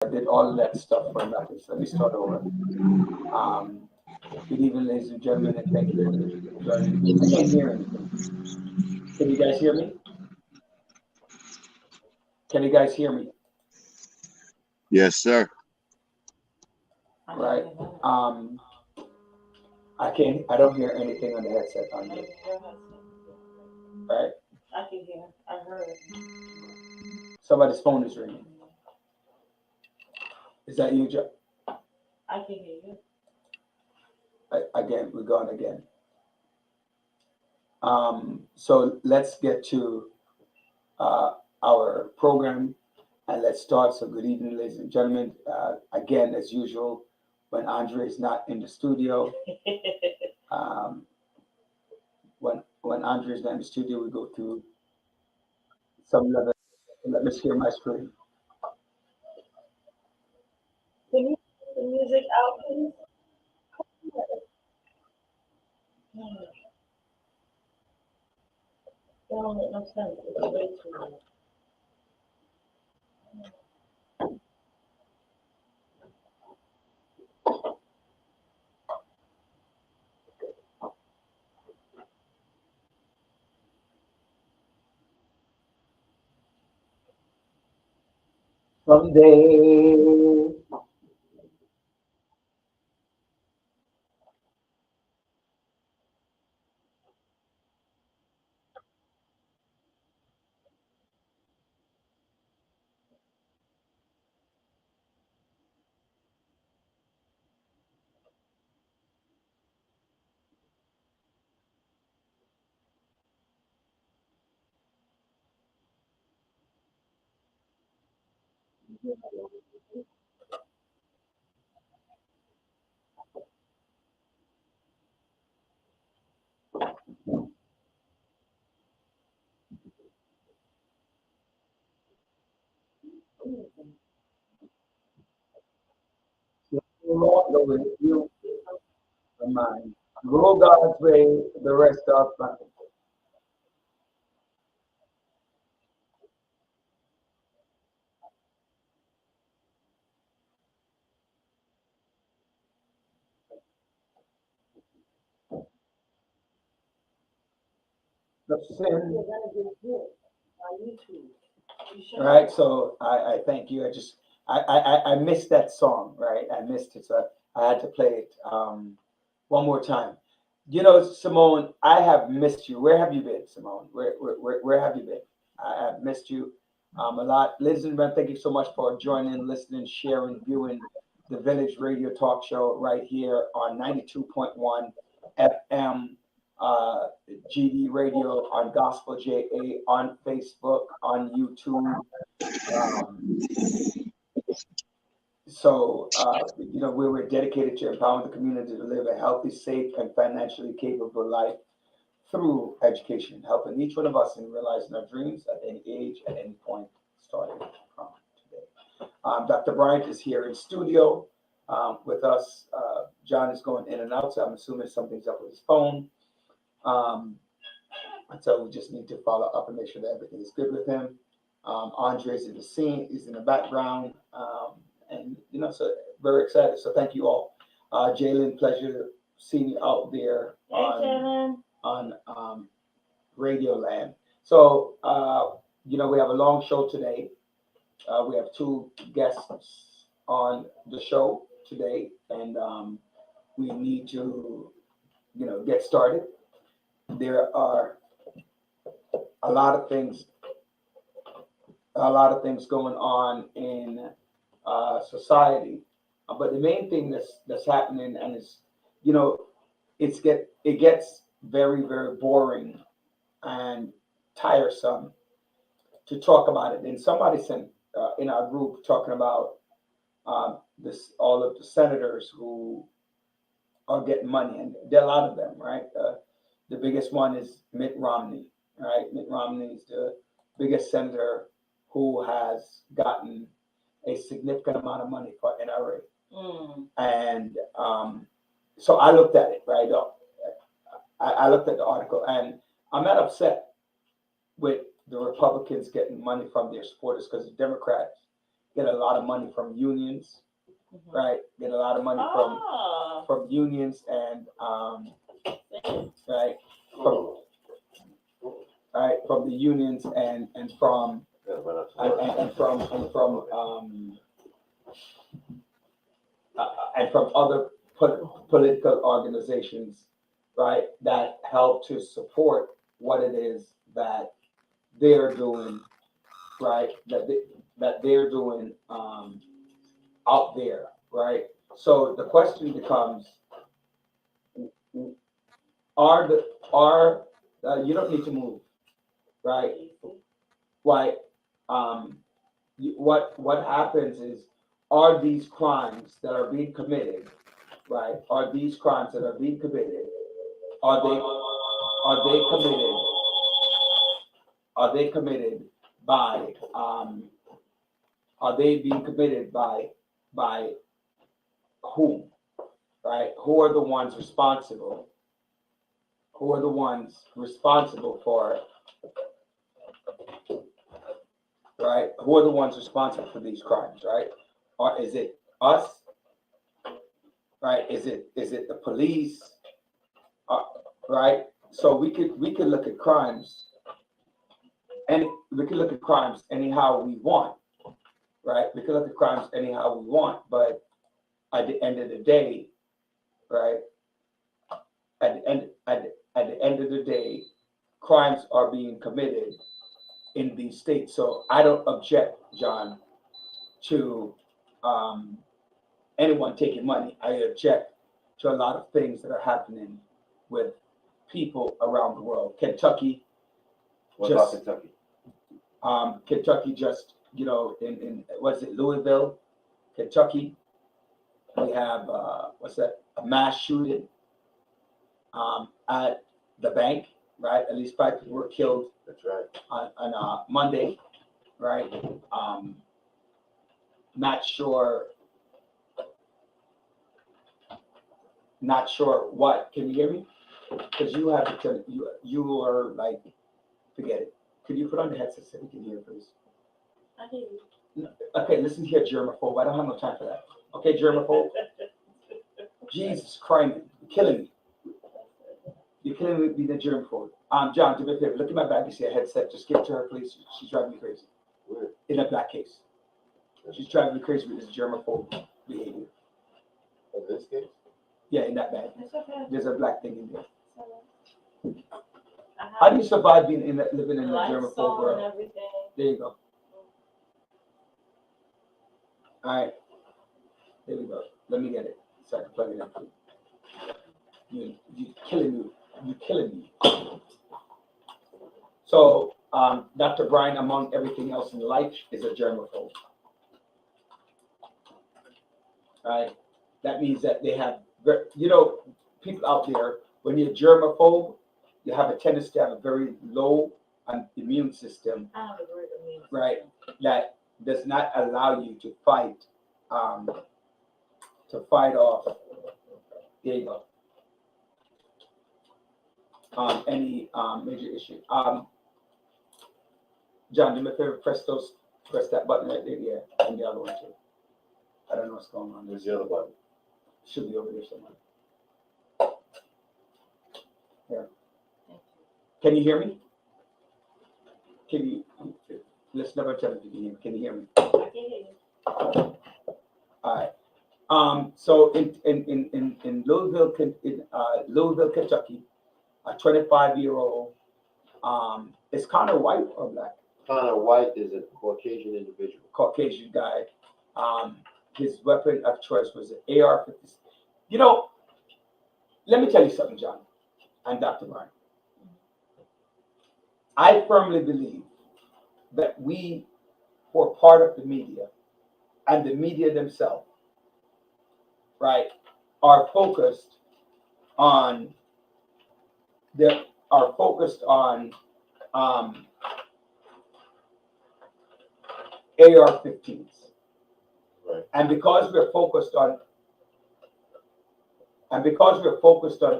I did all of that stuff for nothing. So let me start over. Um, Good evening, ladies and gentlemen, and thank you for joining. I can't hear anything. Can you guys hear me? Can you guys hear me? Yes, sir. Right. I can't. I don't hear anything on the headset on you. Right. I can hear. I heard. Somebody's phone is ringing. Is that you, Joe? I can hear you. Again, we're going again. So let's get to uh, our program and let's start. So good evening, ladies and gentlemen. Again, as usual, when Andre is not in the studio, um, when Andre is not in the studio, we go through some level. Let me share my screen. Can you put the music out, please? Hmm, that don't make no sense. It's way too loud. Someday, Lord, go with you, mine. Go God's way, the rest of the sin. You're gonna get hit on YouTube. You should. Right. So I thank you. I missed that song. Right. I missed it. So I had to play it one more time. You know, Simone, I have missed you. Where have you been, Simone? Where have you been? I have missed you a lot. Ladies and gentlemen, thank you so much for joining, listening, sharing, viewing the Village Radio Talk Show right here on 92.1 FM, uh, GD Radio, on Gospel JA, on Facebook, on YouTube. Um, we were dedicated to empowering the community to live a healthy, safe, and financially capable life through education, helping each one of us in realizing our dreams at any age, at any point, starting from today. Dr. Bryant is here in studio with us. John is going in and out, so I'm assuming something's up with his phone. Um, so we just need to follow up and make sure that everything is good with him. Andre's in the scene, he's in the background, and so very excited. So thank you all. Jalen, pleasure seeing you out there Hey, on Jalen. Radio Land. So we have a long show today. We have two guests on the show today, and we need to get started. There are a lot of things going on in society. But the main thing that's happening, and you know, it gets very very boring and tiresome to talk about it. And somebody sent in our group talking about this all of the senators who are getting money, and there are a lot of them, right? The biggest one is Mitt Romney, right? Mitt Romney is the biggest senator who has gotten a significant amount of money for NRA. Mm. And so I looked at it, right? I looked at the article, and I'm not upset with the Republicans getting money from their supporters because the Democrats get a lot of money from unions, right? Get a lot of money from unions and right from the unions and from and from other political organizations, right, that help to support what it is that they're doing, right, that they're doing out there, right? So the question becomes, are you don't need to move, right? Why? What happens is, are these crimes that are being committed, right? Are these crimes that are being committed? Are they committed? Are they committed by? Are they being committed by whom? Right? Who are the ones responsible? Who are the ones responsible for? Right? Who are the ones responsible for these crimes? Right? Or is it us? Right? Is it the police? Right? So we could look at crimes, and we can look at crimes anyhow we want. Right? We can look at crimes anyhow we want, but at the end of the day, right? At the end of the day, crimes are being committed in these states. So I don't object, John, to anyone taking money. I object to a lot of things that are happening with people around the world. Kentucky. What about Kentucky? Kentucky just, in was it Louisville, Kentucky? We have a mass shooting at the bank, right? At least 5 people were killed. That's right. On Monday, right? Not sure what. Can you hear me? Because you have to tell you are like, forget it. Could you put on the headset so we can hear, please? I hear you. Okay, listen here, germaphobe. I don't have no time for that. Okay, germaphobe. Jesus Christ, you're killing me. You're killing me with being a germaphobe. John, do me a favor. Look at my bag. You see a headset. Just give it to her, please. She's driving me crazy. Where? In a black case. She's driving me crazy with this germaphobe behavior. In this case? Yeah, in that bag. It's okay. There's a black thing in there. I How have do you survive living in a lights germaphobe on world? and everything. There you go. All right. There we go. Let me get it so I can plug it in. You're killing me. You're killing me. So, Dr. Brian, among everything else in life, is a germaphobe. Right? That means that they have, people out there, when you're germaphobe, you have a tendency to have a very low immune system, I have a great immune system. right? That does not allow you to fight off. There you go. Any major issue. John, do me a favor, press that button right there, yeah, and the other one too. I don't know what's going on. Where's the other button? Should be over there somewhere. Here. Can you hear me? Let's never tell if you can hear me. Can you hear me? I can hear you. All right. So in Louisville, Kentucky, a 25-year-old, is Connor white or black? Connor White is a Caucasian individual. Caucasian guy. His weapon of choice was an AR-50. Let me tell you something, John and Dr. Brian. I firmly believe that we, who are part of the media and the media themselves, right, are focused on AR-15s. Right. And because we're focused on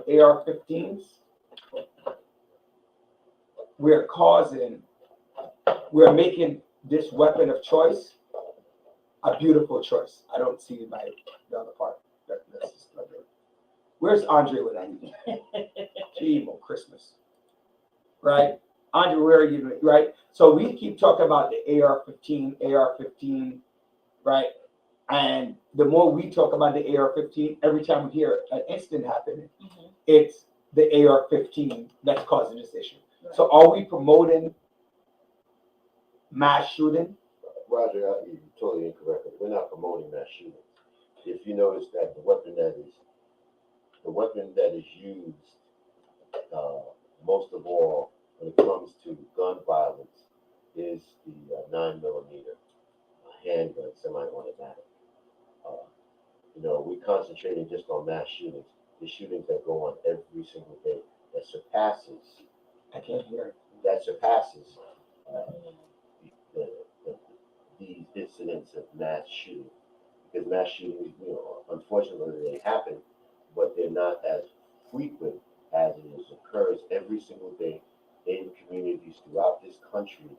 AR-15s, we're making this weapon of choice a beautiful choice. I don't see the other part. That's just like where's Andre with anything? Evil Christmas, right? Andre, where are you? Right? So we keep talking about the AR-15, right? And the more we talk about the AR-15, every time we hear an incident happening, it's the AR-15 that's causing this issue. So are we promoting mass shooting? Roger, you're totally incorrect. We're not promoting mass shootings. If you notice that the weapon that is used most of all when it comes to gun violence is the 9mm handgun, semi-automatic. We're concentrating just on mass shootings. The shootings that go on every single day that surpasses I can't hear it. These incidents of mass shooting. Because mass shootings, unfortunately they happen, but they're not as frequent as it occurs every single day in communities throughout this country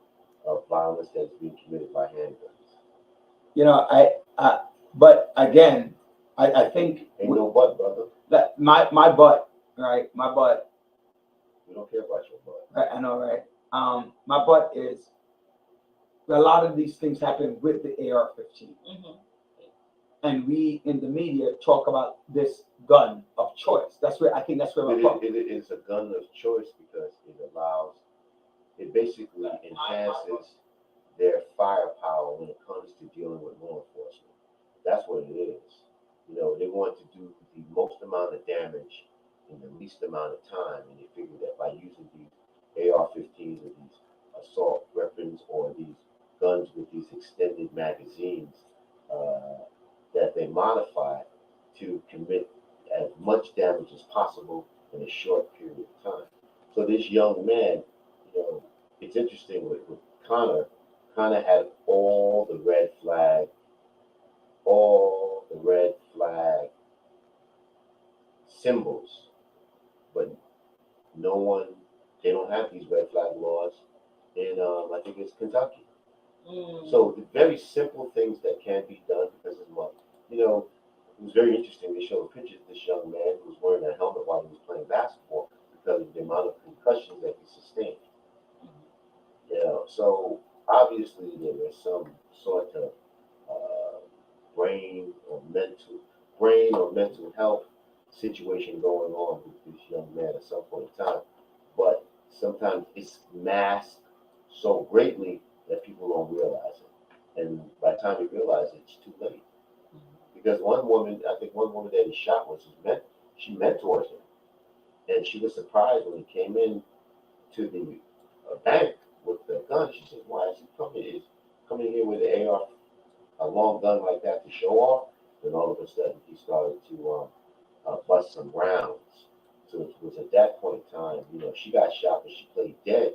of violence that is being committed by handguns. But again, I think Ain't no butt, brother. that my butt, right? My butt, We don't care about your butt. I know, right? My butt is a lot of these things happen with the AR-15. And we in the media talk about this gun of choice. I think that's where we're from. It is a gun of choice because it basically enhances their firepower when it comes to dealing with law enforcement. That's what it is. They want to do the most amount of damage in the least amount of time, and they figure that by using these AR-15s or these assault weapons or these guns with these extended magazines that they modify to commit as much damage as possible in a short period of time. So this young man, it's interesting with Connor. Connor had all the red flag symbols, but they don't have these red flag laws in, I think it's Kentucky. So the very simple things that can be done because of what, it was very interesting. They showed pictures of this young man who was wearing a helmet while he was playing basketball because of the amount of concussions that he sustained. So obviously there is some sort of brain or mental health situation going on with this young man at some point in time. But sometimes it's masked so greatly that people don't realize it. And by the time they realize it, it's too late. Because one woman that he shot she mentored him. And she was surprised when he came in to the bank with the gun. She said, why is he coming here with an AR, a long gun like that to show off? Then all of a sudden he started to bust some rounds. So it was at that point in time, she got shot, but she played dead.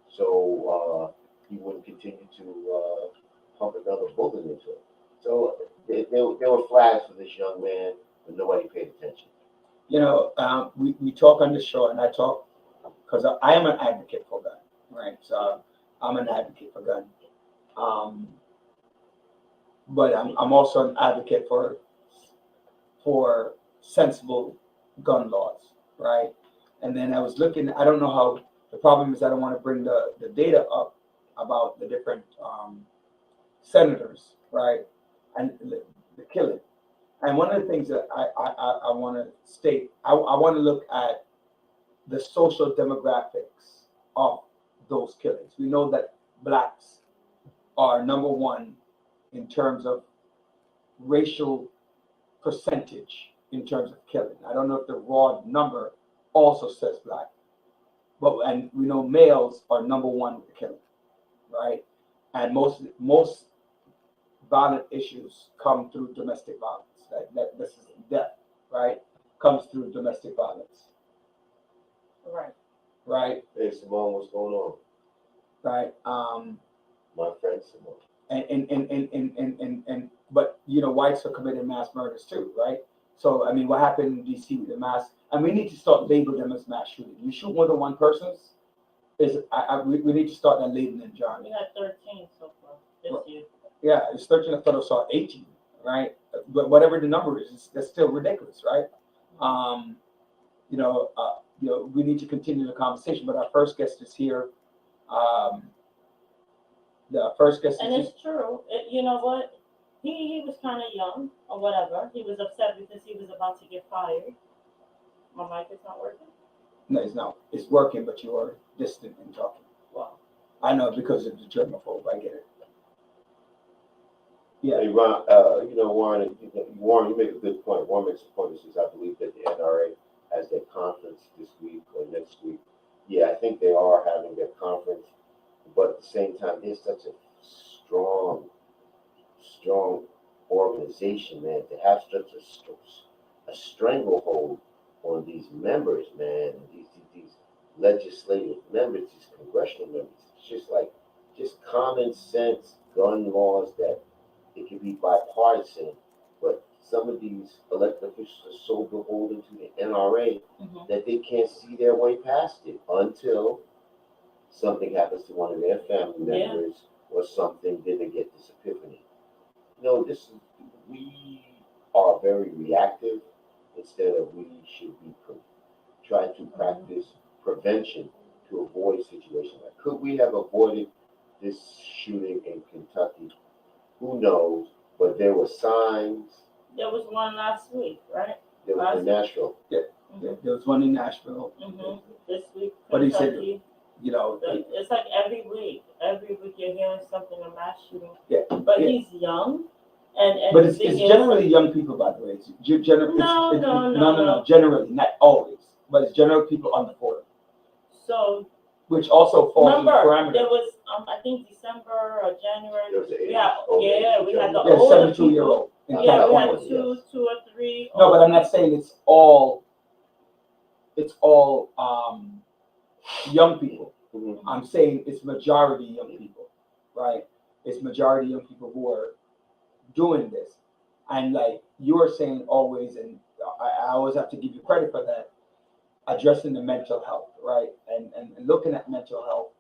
So he wouldn't continue to pump another bullet into it. So there were flags for this young man, but nobody paid attention. We talk on the show, and I talk because I am an advocate for gun, right? So I'm an advocate for gun. But I'm also an advocate for sensible gun laws, right? And then I was looking. I don't know how. The problem is I don't want to bring the data up about the different senators, right, and the killing. And one of the things that I want to state, I want to look at the social demographics of those killings. We know that blacks are number one in terms of racial percentage in terms of killing. I don't know if the raw number also says black, and we know males are number one with killing, right? And most violent issues come through domestic violence. This is death, right? Comes through domestic violence. Right. Hey Simone, what's going on? Right. My friend Simone. But whites are committing mass murders too, right? So I mean, what happened in DC with the mass? And we need to start labeling them as mass shootings. You shoot more than one person, we need to start that labeling, John. We had 13 so far this year. Yeah, it's 13. I thought I saw 18, right? But whatever the number is, that's still ridiculous, right? Um, we need to continue the conversation. But our first guest is here. Um, the first guest And is it's true. You know what? He was kind of young or whatever. He was upset because he was about to get fired. My mic is not working. no, it's not. It's working, but you are distant in talking. Wow. I know because of the germaphobe. I get it. Yeah. Hey, Ron, Warren, you make a good point. Warren makes a point. He says, I believe that the NRA has their conference this week or next week. Yeah, I think they are having their conference, but at the same time, they're such a strong organization, man, to have such a stranglehold on these members, man, these legislative members, these congressional members. It's just common sense gun laws that it can be bipartisan, but some of these elected officials are so beholden to the NRA Mhm. that they can't see their way past it until something happens to one of their family Yeah. members or something, then they get this epiphany. We are very reactive instead of we should be try to practice prevention to avoid situations like. Could we have avoided this shooting in Kentucky? Who knows? But there were signs. There was one last week, right? There was in Nashville. There was one in Nashville. This week, What he said, Kentucky. It's like every week. Every week you're hearing something, a mass shooting. Yeah. But yeah. he's young. And But it's generally young people, by the way. It's no, generally, not always, but it's generally people under 40. So, which also falls in the remember, parameter. there was, I think December or January. There was the we had the Yeah, older 72-year-old in Yeah, we California. had two or three. No, but I'm not saying it's all young people. Mhm. I'm saying it's majority young people, right? It's majority young people who are doing this. And like you were saying always, and I always have to give you credit for that, addressing the mental health, right? And looking at mental health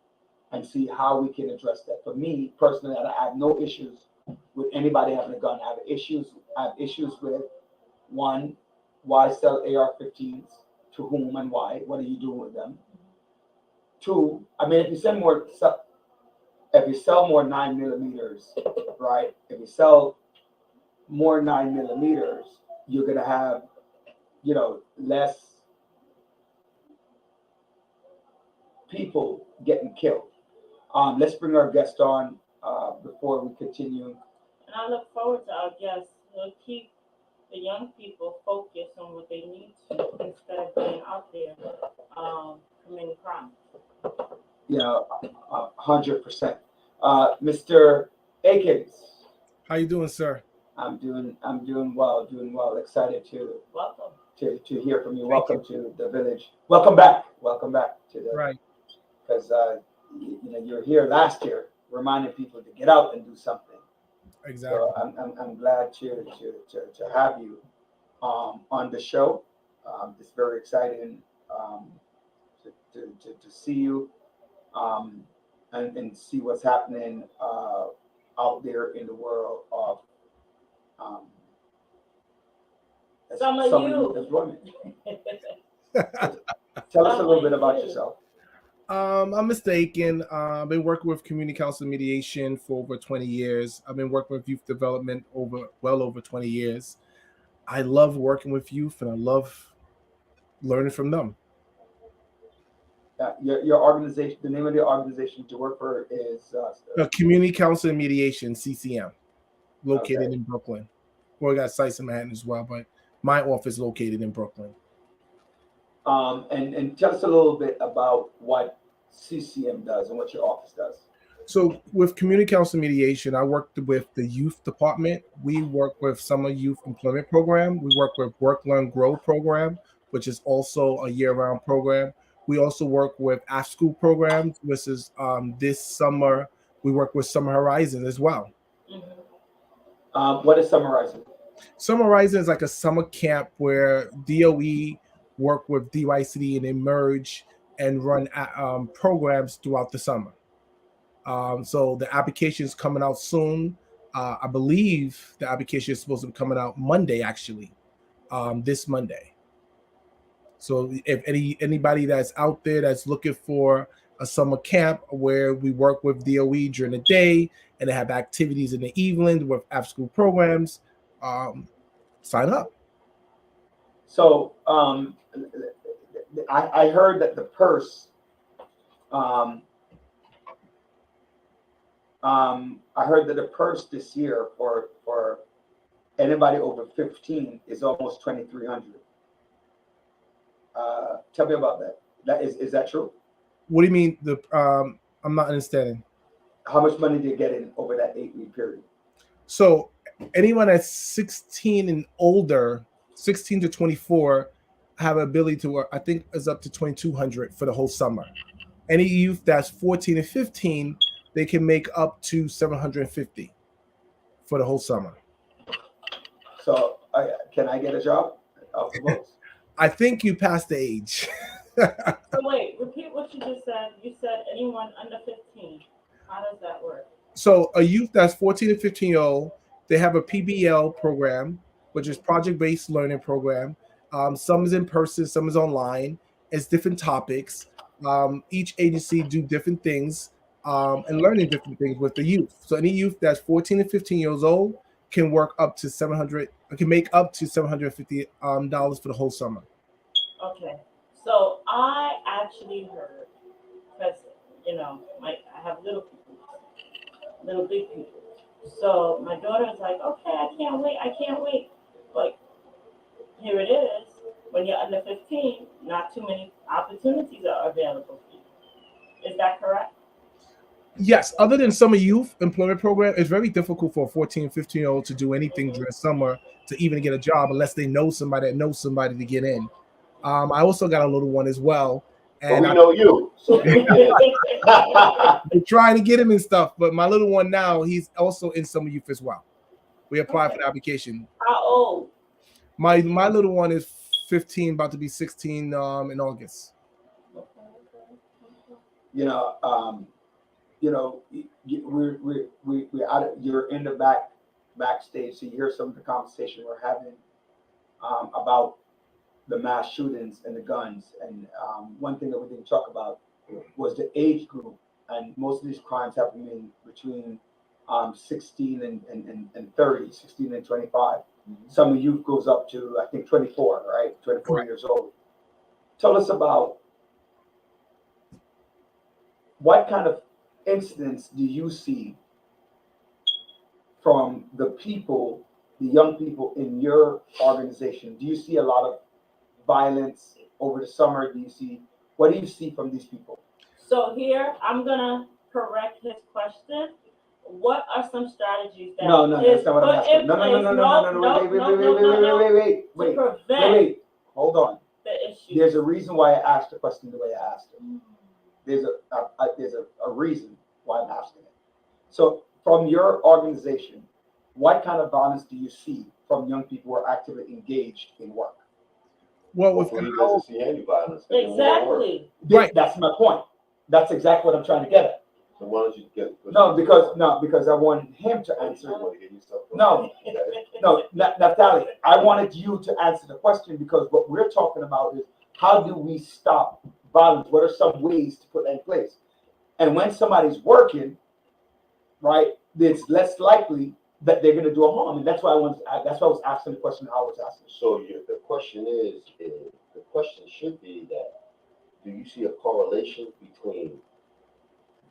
and see how we can address that. For me personally, I have no issues with anybody having a gun. I have issues with, one, why sell AR-15s, to whom and why? What are you doing with them? Two, I mean, if you sell more 9mm, right? If you sell more 9mm, you're gonna have, less people getting killed. Let's bring our guest on before we continue. And I look forward to our guests. We'll keep the young people focused on what they need to instead of being out there committing crime. Yeah, 100%. Mr. Akins. How you doing, sir? I'm doing well. Excited to Welcome. to hear from you. Welcome to the village. Welcome back to the Right. Because you're here last year, reminding people to get out and do something. Exactly. So I'm glad to have you on the show. It's very exciting to see you and see what's happening out there in the world of Summer youth employment. Tell us a little bit about yourself. I'm Mr. Aiken. I've been working with community council mediation for over 20 years. I've been working with youth development well over 20 years. I love working with youth and I love learning from them. Your organization, the name of the organization you work for is Community Council and Mediation, CCM, located in Brooklyn. Well, we got sites in Manhattan as well, but my office is located in Brooklyn. And tell us a little bit about what CCM does and what your office does. So with Community Council Mediation, I worked with the youth department. We work with Summer Youth Employment Program. We work with Work, Learn, Grow program, which is also a year-round program. We also work with after-school programs, which is this summer, we work with Summer Horizon as well. Mm-hmm. What is Summer Horizon? Summer Horizon is like a summer camp where DOE work with DYCD and they merge and run programs throughout the summer. So the application is coming out soon. I believe the application is supposed to be coming out Monday, actually, this Monday. So if anybody that's out there that's looking for a summer camp where we work with DOE during the day and they have activities in the evening with after school programs, sign up. So I heard that the purse, I heard that the purse this year for anybody over 15 is almost 2,300. Tell me about that. Is that true? What do you mean? I'm not understanding. How much money do you get in over that 8-week period? So anyone that's 16 and older, 16 to 24, have ability to work. I think is up to 2,200 for the whole summer. Any youth that's 14 and 15, they can make up to 750 for the whole summer. So can I get a job off the books? I think you passed the age. So wait, repeat what you just said. You said anyone under 15. How does that work? So a youth that's 14 to 15-year-old, they have a PBL program, which is project-based learning program. Some is in person, some is online. It's different topics. Each agency do different things and learning different things with the youth. So any youth that's 14 to 15 years old can work up to 700, can make up to $750 for the whole summer. Okay. So I actually heard, because, you know, I have little people, little big people. So my daughter's like, okay, I can't wait. Like, here it is. When you're under 15, not too many opportunities are available for you. Is that correct? Yes, other than summer youth employment program, it's very difficult for a 14, 15-year-old to do anything during summer to even get a job unless they know somebody that knows somebody to get in. I also got a little one as well. And we know you. So we're trying to get him and stuff, but my little one now, he's also in summer youth as well. We applied for the application. How old? My little one is 15, about to be 16 in August. We're out of, you're in the backstage, so you hear some of the conversation we're having about the mass shootings and the guns. And one thing that we didn't talk about was the age group, and most of these crimes happen in between 16 and 30, 16 and 25. Some of youth goes up to, I think, 24, right? 24 Right. years old. Tell us about what kind of incidents do you see from the people, the young people in your organization? Do you see a lot of violence over the summer? What do you see from these people? So here, I'm gonna correct his question. What are some strategies that No, that's not what I'm asking. Wait. to prevent Hold on. the issue? There's a reason why I asked the question the way I asked it. There's a reason why I'm asking it. So from your organization, what kind of violence do you see from young people who are actively engaged in work? Well, with hopefully he doesn't see any violence. Exactly. Right. That's my point. That's exactly what I'm trying to get at. So why don't you get? No, because I want him to answer. No, Natalie, I wanted you to answer the question, because what we're talking about is how do we stop violence? What are some ways to put that in place? And when somebody's working, right, it's less likely that they're going to do a harm, and that's why I was asking the question I was asking. So the question should be that, do you see a correlation between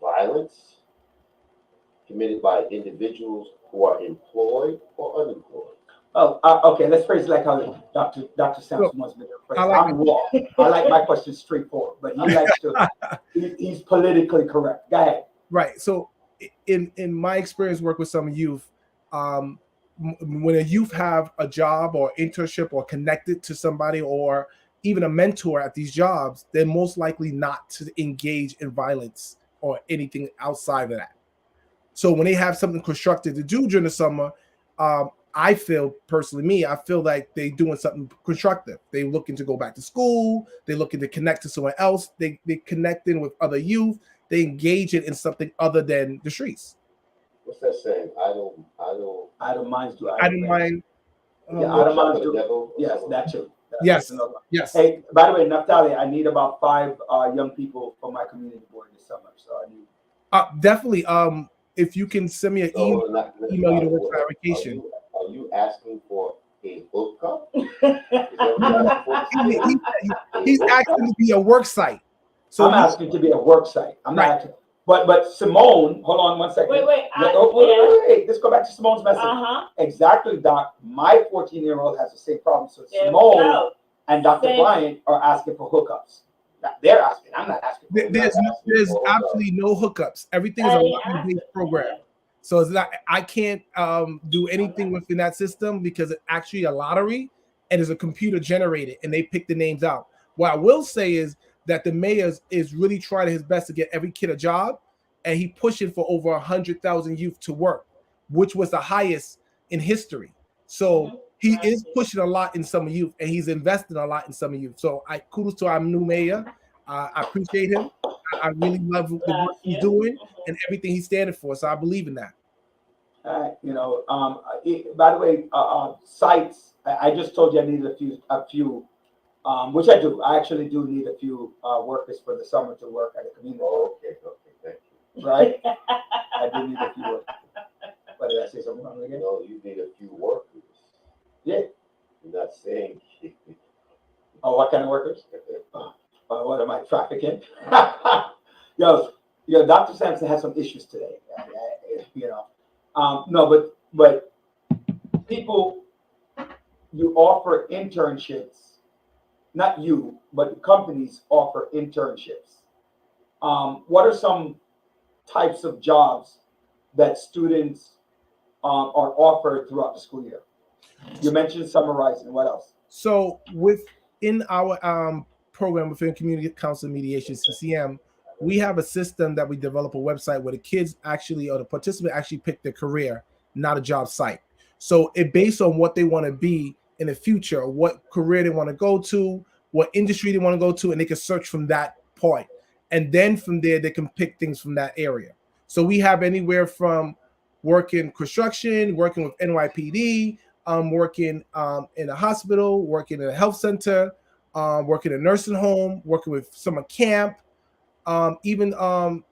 violence committed by individuals who are employed or unemployed? Oh, okay. Let's phrase it like how Dr. Sampson wants me to phrase. I'm raw. I like my questions straightforward, but he likes to. He's politically correct. Go ahead. Right. So, in my experience, work with some youth, when a youth have a job or internship or connected to somebody or even a mentor at these jobs, they're most likely not to engage in violence or anything outside of that. So when they have something constructive to do during the summer, I feel personally, I feel like they're doing something constructive. They're looking to go back to school. They're looking to connect to someone else. They connecting with other youth. They engage in something other than the streets. What's that saying? Idle. Idle minds do I don't mind. Yeah, idle minds Shop of the do. devil or Yes, something? that too. Yes. That's another one. Yes. Hey, by the way, Naftali, I need about 5 young people for my community board this summer. So I need. Definitely. If you can send me an email, email you the work clarification. Are you asking for a hookup? Is that what you're asking for? He's asking to be a work site. So I'm asking to be a work site. I'm not Right. asking. But Simone, hold on one second. Wait, Wait. Let's go back to Simone's message. Uh-huh. Exactly, Doc. My 14-year-old has the same problem. So There we Simone go. and Dr. Same. Bryant are asking for hookups. They're asking. I'm not asking. there's absolutely no hookups. Everything is a lottery-based program. So it's not. I can't do anything within that system because it's actually a lottery and it's a computer generated and they pick the names out. What I will say is that the mayor is really trying his best to get every kid a job, and he pushing for over 100,000 youth to work, which was the highest in history. So he is pushing a lot in summer youth, and he's investing a lot in summer youth. So I kudos to our new mayor. I appreciate him. I really love the work he's doing and everything he's standing for. So I believe in that. By the way, sites. I just told you I needed a few, which I do. I actually do need a few workers for the summer to work at a community. Oh, okay, thank you. Right? I do need a few workers. What did I say something wrong again? No, you need a few workers. Yeah. You're not saying. Oh, what kind of workers? What am I trafficking? Yo, Dr. Sampson has some issues today. No, but people, you offer internships, not you, but companies offer internships. What are some types of jobs that students are offered throughout the school year? You mentioned summarizing. What else? So within our program within Community Council Mediation, CCM, we have a system that we develop a website where the kids actually, or the participant actually pick their career, not a job site. So it based on what they want to be in the future, what career they want to go to, what industry they want to go to, and they can search from that point. And then from there, they can pick things from that area. So we have anywhere from working construction, working with NYPD, working in a hospital, working in a health center, working in a nursing home, working with summer camp, even What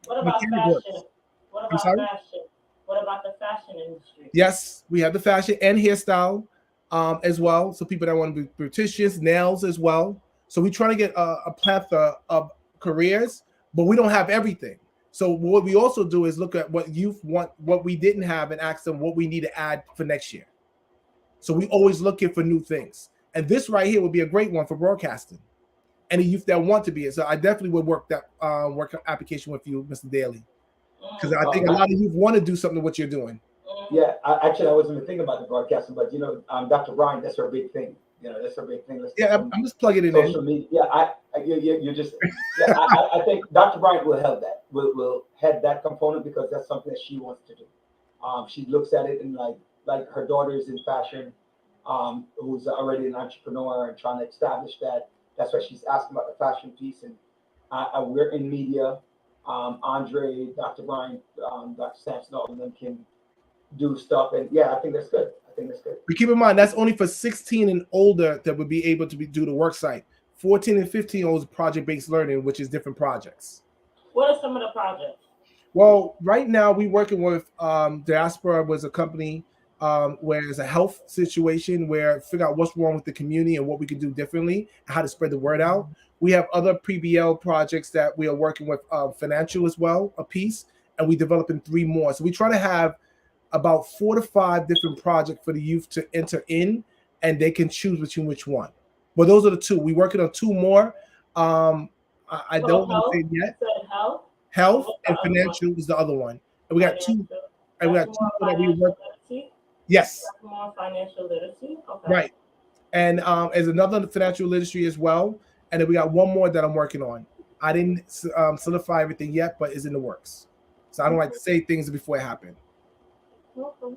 about mechanic work. fashion? What I'm about sorry? fashion? What about the fashion industry? Yes, we have the fashion and hairstyle as well. So people that want to be beauticians, nails as well. So we try to get a plethora of careers, but we don't have everything. So what we also do is look at what youth want, what we didn't have, and ask them what we need to add for next year. So we always looking for new things. And this right here would be a great one for broadcasting. Any youth that want to be it. So I definitely would work that work application with you, Mr. Daly. Because I think a lot of youth want to do something what you're doing. Yeah, I wasn't even thinking about the broadcasting, but Dr. Bryant, that's her big thing. That's her big thing. I'm just plugging it in. Social media. Yeah, you're just. Yeah, I think Dr. Bryant will head that. Will head that component because that's something that she wants to do. She looks at it and like her daughter is in fashion, who's already an entrepreneur and trying to establish that. That's why she's asking about the fashion piece. And we're in media. Andre, Dr. Bryant, Dr. Sampson, all of them can do stuff. And yeah, I think that's good. But keep in mind, that's only for 16 and older that would be able to do the work site. 14 and 15 olds project-based learning, which is different projects. What are some of the projects? Well, right now we're working with Diaspora was a company where it's a health situation where figure out what's wrong with the community and what we can do differently, how to spread the word out. We have other pre-BL projects that we are working with financial as well, a piece, and we developing 3 more. So we try to have about 4 to 5 different projects for the youth to enter in, and they can choose between which one. But those are the 2. We're working on 2 more. I don't want to say yet. Health and financial is the other one. And we got 2. And we got 2 that we work. Yes. More financial literacy. Okay. Right. And as another financial literacy as well. And then we got 1 more that I'm working on. I didn't solidify everything yet, but it's in the works. So I don't like to say things before it happens. Okay.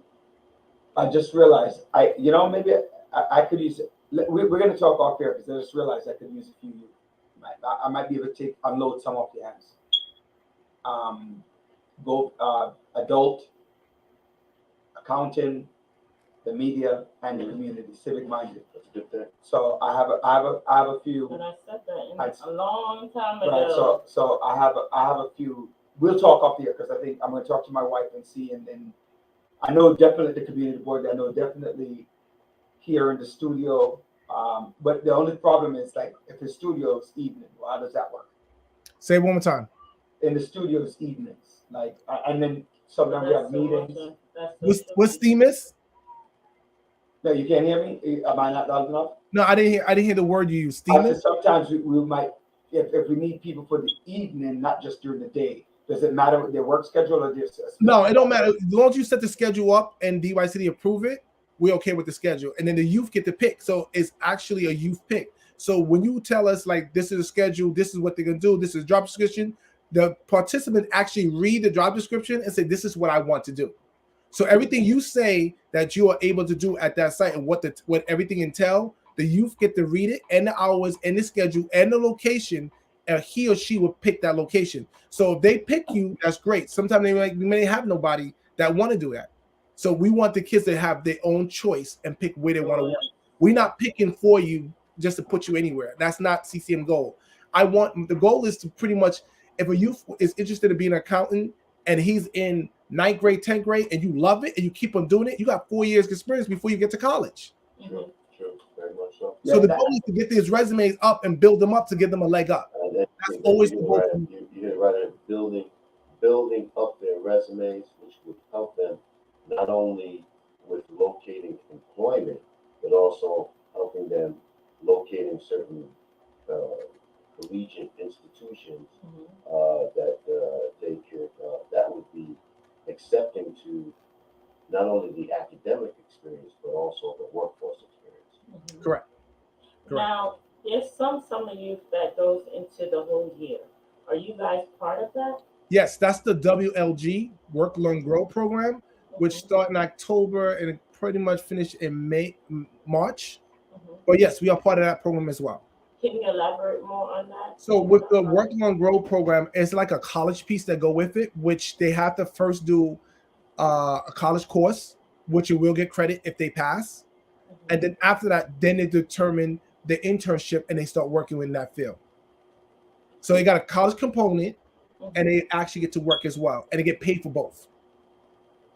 I just realized maybe I could use it. We're going to talk off here because I just realized I could use a few. I might be able to unload some off your hands. Both adult accounting, the media, and the community, civic minded. That's a good thing. So I have a few. And I said that in I- a long time Right, ago. so I have a few. We'll talk off here because I think I'm going to talk to my wife and see, and then I know definitely the community board. I know definitely here in the studio. But the only problem is like if the studio is evening, well, how does that work? Say it one more time. In the studio is evenings, like, and then sometimes we have meetings. What's Steamus? No, you can't hear me. Am I not loud enough? No, I didn't hear the word you used. I Steamus. said sometimes we might, if we need people for the evening, not just during the day. Does it matter with their work schedule or just? No, it don't matter. As long as you set the schedule up and DY City approve it, we're okay with the schedule. And then the youth get to pick. So it's actually a youth pick. So when you tell us like this is a schedule, this is what they're gonna do, this is job description, the participant actually read the job description and say, this is what I want to do. So everything you say that you are able to do at that site and what everything entail, the youth get to read it and the hours and the schedule and the location, and he or she will pick that location. So if they pick you, that's great. Sometimes we may have nobody that want to do that. So we want the kids to have their own choice and pick where they want to work. We're not picking for you just to put you anywhere. That's not CCM goal. The goal is to pretty much, if a youth is interested in being an accountant and he's in 9th grade, 10th grade, and you love it and you keep on doing it, you got 4 years experience before you get to college. True, very much so. So the goal is to get these resumes up and build them up to give them a leg up. That's always the goal. You did right at building up their resumes, which would help them not only with locating employment, but also helping them locating certain collegiate institutions that they could that would be accepting to not only the academic experience but also the workforce experience. Correct. Now, there's some summer youth that goes into the whole year. Are you guys part of that? Yes, that's the WLG, Work, Learn, Grow program, which start in October and pretty much finish in March. But yes, we are part of that program as well. Can you elaborate more on that? So with the Work, Learn, Grow program, it's like a college piece that go with it, which they have to first do a college course, which you will get credit if they pass. And then after that, then they determine the internship and they start working in that field. So they got a college component and they actually get to work as well, and they get paid for both.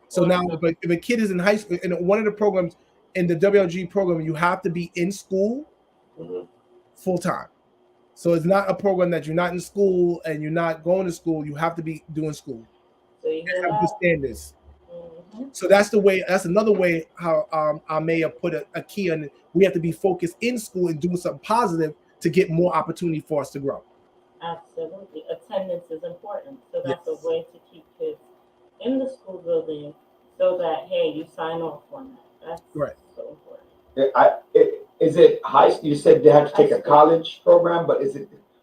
So now if a kid is in high school, in one of the programs in the WLG program, you have to be in school full time. So it's not a program that you're not in school and you're not going to school. You have to be doing school. So you hear Have that? the standards. So that's the way. That's another way how I may have put a key on it. We have to be focused in school and doing something positive to get more opportunity for us to grow. Absolutely. Attendance is important. So that's Yes. a way to keep kids in the school building so that, hey, you sign off on that. That's Right. so important. Is it high? You said they have to take a college program, but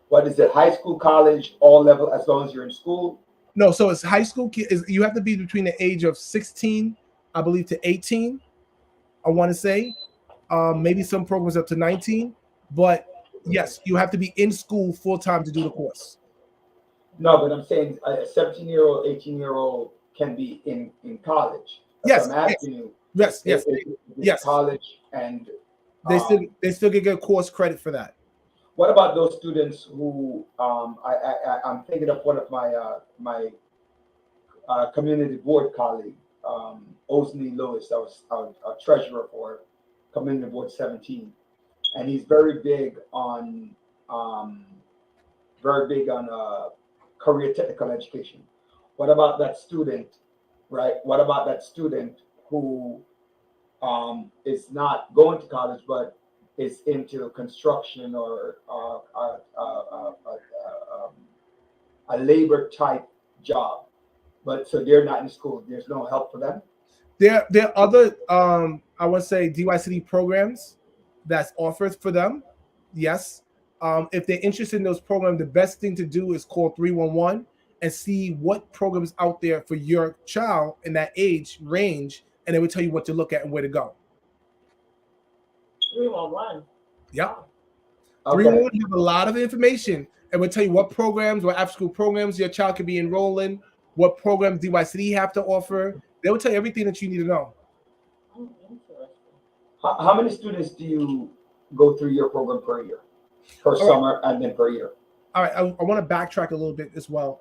what is it? High school, college, all level, as long as you're in school? No, so it's high school kids. You have to be between the age of 16, I believe, to 18. I want to say, maybe some programs up to 19, but yes, you have to be in school full time to do the course. No, but I'm saying a 17-year-old, 18-year-old can be in college. Yes, That's what I'm asking you. Yes, If it's yes. college and They still get course credit for that. what about those students who I'm thinking of one of my community board colleague, Osney Lewis, that was a treasurer for Community Board 17, and he's very big on career technical education. What about that student, right? What about that student who is not going to college but is into construction or a labor type job, but so they're not in school? There's no help for them. There are other I would say DYCD programs that's offered for them. Yes. If they're interested in those programs, the best thing to do is call 311 and see what programs out there for your child in that age range, and they will tell you what to look at and where to go. 311. Yep. Okay. 311 have a lot of information and will tell you what programs, what after school programs your child can be enrolled in, what programs DYCD have to offer. They will tell you everything that you need to know. Interesting. How many students do you go through your program per year? Per right. summer and then per year? All right, I want to backtrack a little bit as well.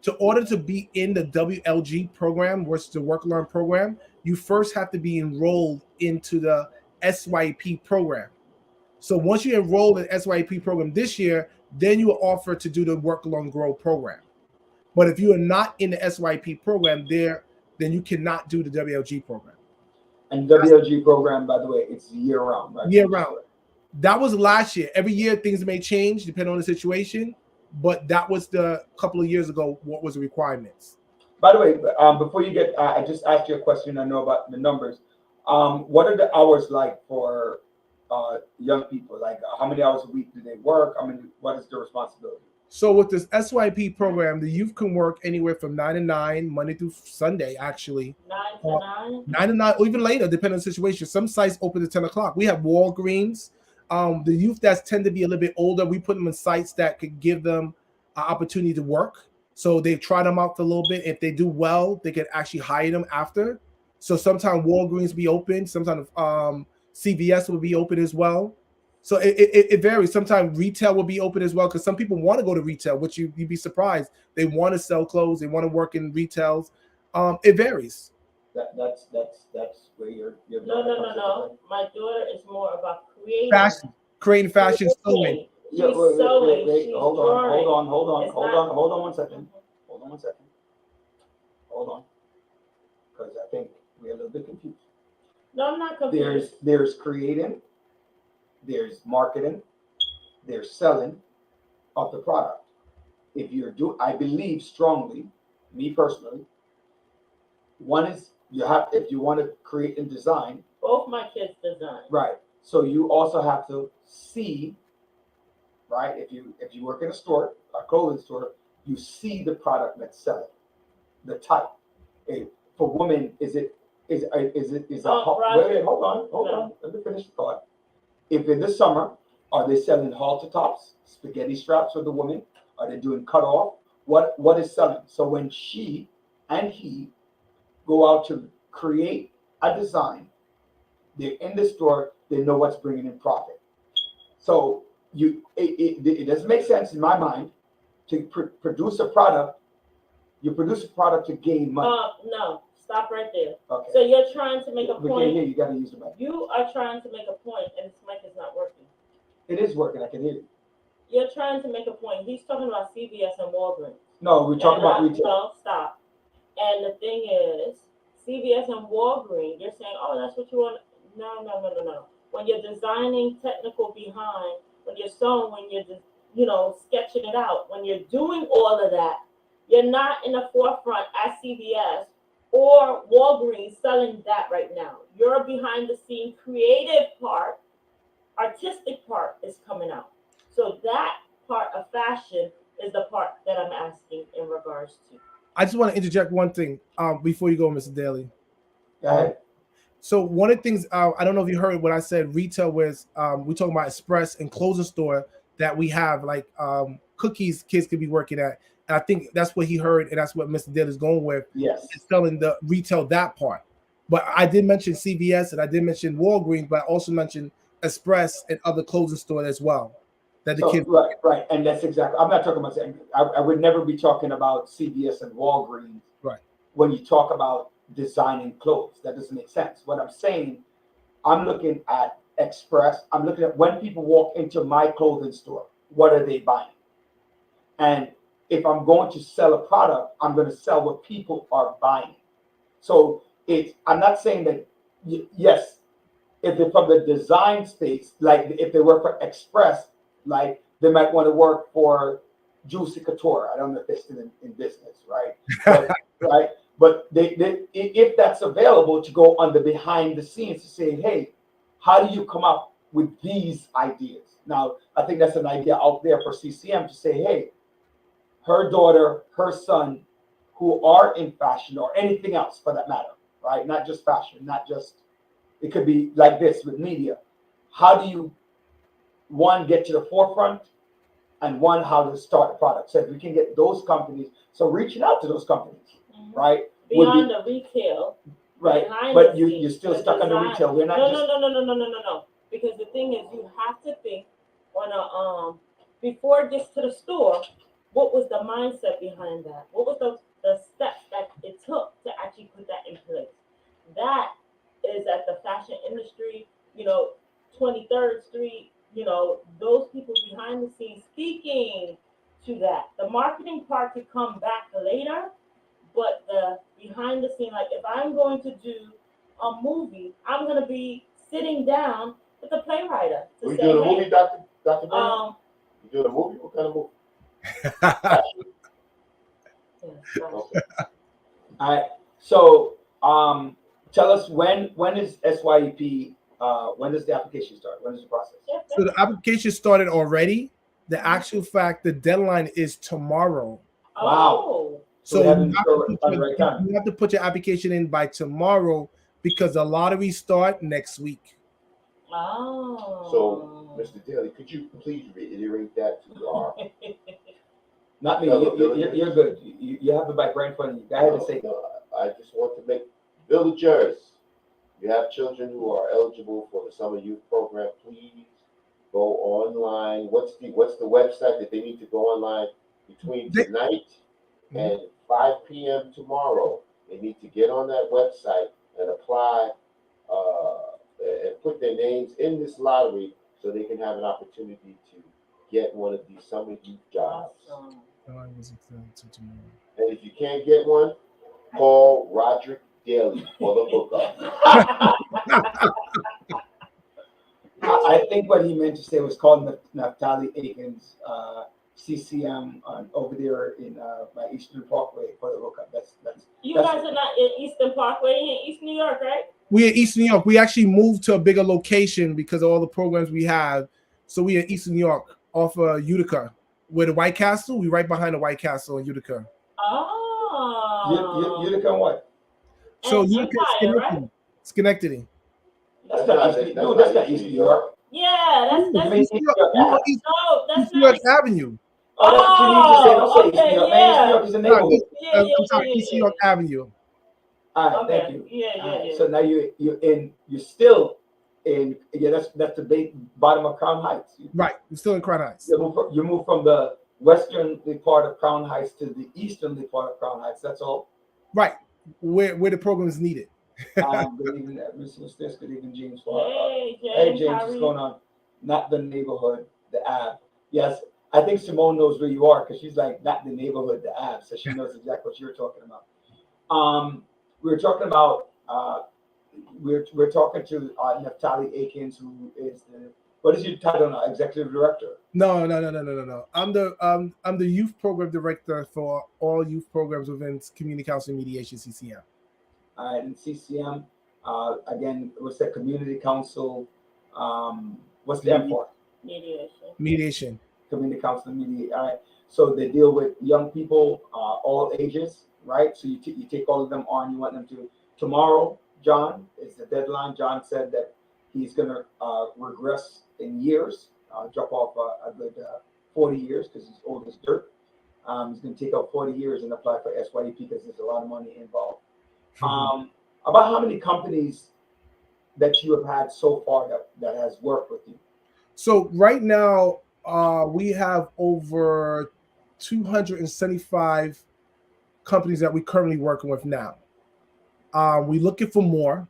To order to be in the WLG program, which is the Work Learn program, you first have to be enrolled into the SYP program. So once you enroll in the SYP program this year, then you are offered to do the Work Learn Grow program. But if you are not in the SYP program then you cannot do the WLG program. And WLG program, by the way, it's year round, right? Year round. That was last year. Every year things may change depending on the situation, but that was the couple of years ago what was the requirements. By the way, before you get, I just asked you a question. I know about the numbers. What are the hours like for young people? Like, how many hours a week do they work? What is their responsibility? So with this SYP program, the youth can work anywhere from 9 to 9, Monday through Sunday, actually. 9 to 9? 9 to 9, or even later, depending on the situation. Some sites open at 10 o'clock. We have Walgreens. The youth that tend to be a little bit older, we put them in sites that could give them an opportunity to work. So they try them out for a little bit. If they do well, they can actually hire them after. So sometimes Walgreens be open. Sometimes CVS will be open as well. So it varies. Sometimes retail will be open as well because some people want to go to retail, which you'd be surprised. They want to sell clothes. They want to work in retails. It varies. That's where you're No. My daughter is more about creating. Fashion, creating fashion, sewing. She's sewing. She's Hold drawing. on 1 second. Hold on 1 second. Hold on. Because I think we're a little bit confused. No, I'm not confused. There's creating, there's marketing, there's selling of the product. I believe strongly, me personally, one is if you want to create and design. Both my kids design. Right. So you also have to see, right? If you work in a store, a clothing store, you see the product that's selling, the type. For women, is a right. wait, hold on. Let me finish the thought. If in the summer, are they selling halter tops, spaghetti straps for the women? Are they doing cut off? What is selling? So when she and he go out to create a design, they're in the store, they know what's bringing in profit. So it doesn't make sense in my mind to produce a product. You produce a product to gain money. No, stop right there. Okay. So you're trying to make a We point. can't hear you. You got to use the mic. You are trying to make a point, and this mic is not working. It is working. I can hear you. You're trying to make a point. He's talking about CVS and Walgreens. No, we're talking about retail. No, stop. And the thing is, CVS and Walgreens, you're saying, oh, that's what you want. No. When you're designing technical behind, when you're sewing, when you're sketching it out, when you're doing all of that, you're not in the forefront at CVS or Walgreens selling that right now. You're behind the scene creative part, artistic part is coming out. So that part of fashion is the part that I'm asking in regards to. I just want to interject one thing before you go, Mr. Daly. Go ahead. So one of the things, I don't know if you heard what I said, retail was, we're talking about express and clothing store that we have, like cookies kids could be working at. And I think that's what he heard, and that's what Mr. Daly is going with. Yes. Is selling the retail, that part. But I did mention CVS and I did mention Walgreens, but I also mentioned Express and other clothing stores as well. That the kids. Right. And that's exactly, I'm not talking about saying, I would never be talking about CVS and Walgreens. Right. When you talk about designing clothes, that doesn't make sense. What I'm saying, I'm looking at Express. I'm looking at when people walk into my clothing store, what are they buying? And if I'm going to sell a product, I'm going to sell what people are buying. So I'm not saying that, yes, if they're from the design space, like if they work for Express, like they might want to work for Juicy Couture. I don't know if they're still in business, right? But, right. But if that's available, to go on the behind the scenes to say, hey, how do you come up with these ideas? Now, I think that's an idea out there for CCM to say, hey, her daughter, her son, who are in fashion or anything else for that matter, right? Not just fashion, not just, it could be like this with media. How do you, one, get to the forefront, and one, how to start a product? So if we can get those companies, so reaching out to those companies, right? Beyond the retail. Right, behind but the you're scenes, still the stuck on the design- retail. We're not No, just, no. Because the thing is, you have to think on a before it gets to the store, what was the mindset behind that? What was the steps that it took to actually put that in place? That is at the fashion industry, 23rd Street, those people behind the scenes speaking to that. The marketing part could come back later, but the behind the scene, like if I'm going to do a movie, I'm gonna be sitting down with the playwright to Are you say, doing a hey, movie, Dr. Brown? um, You doing a movie? What kind of movie? yes, Okay. all right. So, tell us when is SYEP, when does the application start? When is the process? So the application started already. The actual fact, the deadline is tomorrow. Oh, So So we have you to have show to it on the right time. you have to put your application in by tomorrow because the lottery start next week. oh. So, Mr. Daly, could you please reiterate that to our Not me, fellow you're good. You have the mic right in front of you. Go ahead and say, No, I just want to make villagers. You have children who are eligible for the summer youth program. Please go online. What's the website that they need to go online between They- tonight and 5 p.m. tomorrow? They need to get on that website and apply and put their names in this lottery so they can have an opportunity to get one of these summer youth jobs. Awesome. And if you can't get one, call Roderick Daly for the hookup. I think what he meant to say was called Naftali Aikens, CCM over there in by Eastern Parkway for the hookup. That's You guys are not in Eastern Parkway in East New York, right? We're in East New York. We actually moved to a bigger location because of all the programs we have. So we in East New York off of Utica. Where the White Castle, we right behind the White Castle in Utica. Oh. Utica and what? So And Utica, Empire, right? Schenectady. That's not East New York. Yeah, You that's mean East New York? no, that's East New not York East. Avenue. Oh, that's what you need to say. Don't say East okay, New York. Man, East New yeah. York is a No, neighborhood. I'm sorry, East New York Avenue. All right, Okay. thank you. Yeah. All right, so now you're still in, that's the bottom of Crown Heights. Right, we're still in Crown Heights. You move from the westernly part of Crown Heights to the easternly part of Crown Heights. That's all. Right, where the program is needed. Good evening, Mr. Stis. Good evening, James. Hey, Hey, James, how are what's you? going on? Not the neighborhood, the Ave. Yes, I think Simone knows where you are because she's like, not the neighborhood, the Ave. So she knows exactly what you're talking about. We were talking about, we're talking to Naftali Aikens, who is what is your title now? Executive Director? No. I'm the youth program director for all youth programs within Community Counseling Mediation CCM. All right, and CCM, again, what's that? Community Council, what's the M for? Mediation. Community Council Mediation. All right, so they deal with young people, all ages, right? So you take all of them on. You want them to tomorrow. John is the deadline. John said that he's gonna regress in years, drop off a good 40 years because he's old as dirt. He's gonna take out 40 years and apply for SYEP because there's a lot of money involved. About how many companies that you have had so far that has worked with you? So right now, we have over 275 companies that we're currently working with now. We're looking for more.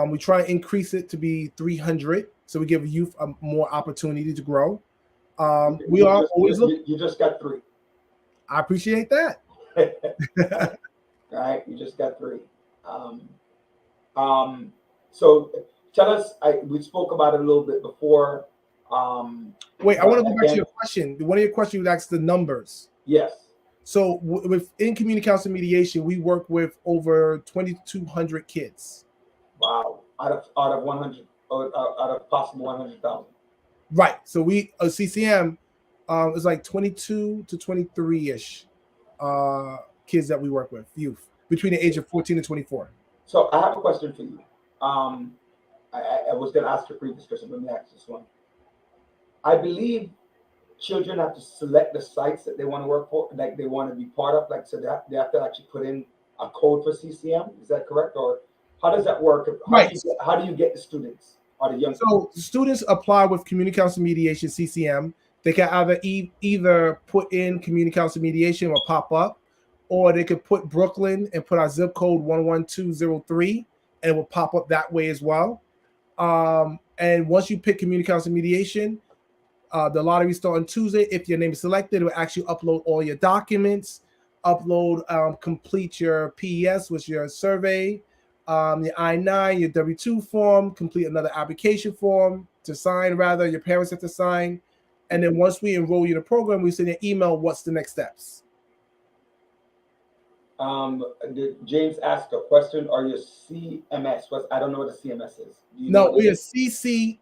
We try to increase it to be 300, so we give youth more opportunity to grow. We are always looking. You just got 3. I appreciate that. Right, you just got 3. So tell us. We spoke about it a little bit before. Wait, I want to go back to your question. One of your questions was asked the numbers. Yes. So within community counseling mediation, we work with over 2,200 kids. Wow. Out of 100, out of possible 100,000. Right. So we CCM is like 22 to 23-ish kids that we work with, youth between the age of 14 and 24. So I have a question for you. I was going to ask your previous question. Let me ask this one. I believe children have to select the sites that they want to work for, like they want to be part of, like so that they have to actually put in a code for CCM. Is that correct, or How does that work? Right. How do you get the students or the young So students apply with Community Council Mediation (CCM). They can either put in Community Council Mediation or pop up, or they could put Brooklyn and put our zip code 11203, and it will pop up that way as well. And once you pick Community Council Mediation, the lottery starts on Tuesday. If your name is selected, it will actually upload all your documents, complete your PES, which is your survey, your I-9, your W-2 form, complete another application form to sign, rather, your parents have to sign. And then once we enroll you in the program, we send you an email, what's the next steps? James asked a question. Are you CMS? I don't know what a CMS is. No, we are CCMS.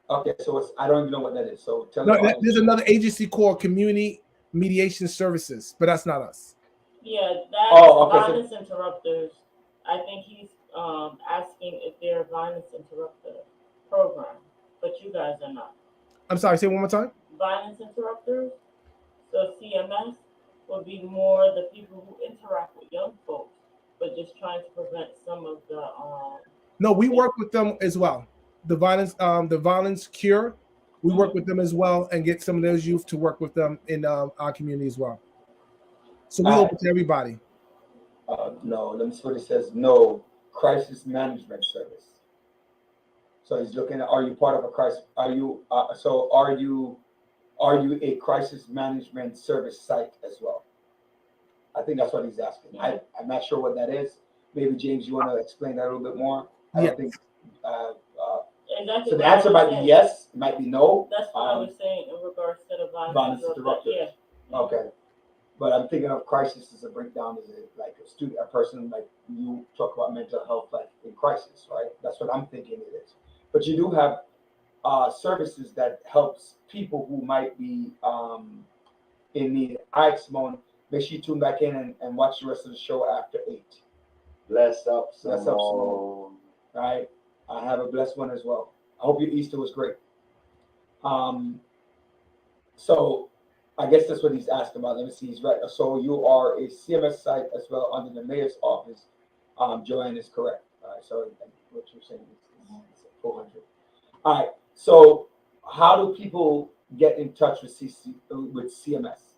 Okay, so I don't even know what that is. So tell No, me. there's another agency called Community Mediation Services, but that's not us. Yeah, that's okay, violence interrupters. I think he's asking if they're a violence interrupter program, but you guys are not. I'm sorry, say it one more time. Violence interrupters. So CMS would be more the people who interact with young folks, but just trying to prevent some of the. No, we work with them as well. The violence cure. We work with them as well and get some of those youth to work with them in our community as well. So we open to everybody. No, let me see what it says. No, crisis management service. So he's looking at, are you part of a crisis? Are you a crisis management service site as well? I think that's what he's asking. I'm not sure what that is. Maybe James, you want to explain that a little bit more? I don't think. Exactly. So the answer might be yes, it might be no. That's what I was saying in regards to the violence interrupters. Yeah. Okay. But I'm thinking of crisis as a breakdown, as like a person like you talk about mental health, like in crisis, right? That's what I'm thinking it is. But you do have services that helps people who might be in need. All right, Simone, make sure you tune back in and watch the rest of the show after 8. Bless up, Bless up, Simone. All right. I have a blessed one as well. I hope your Easter was great. So I guess that's what he's asking about. Let me see. He's right. So you are a CMS site as well under the mayor's office. Joanne is correct. All right. So what you're saying is 400. All right. So how do people get in touch with CMS?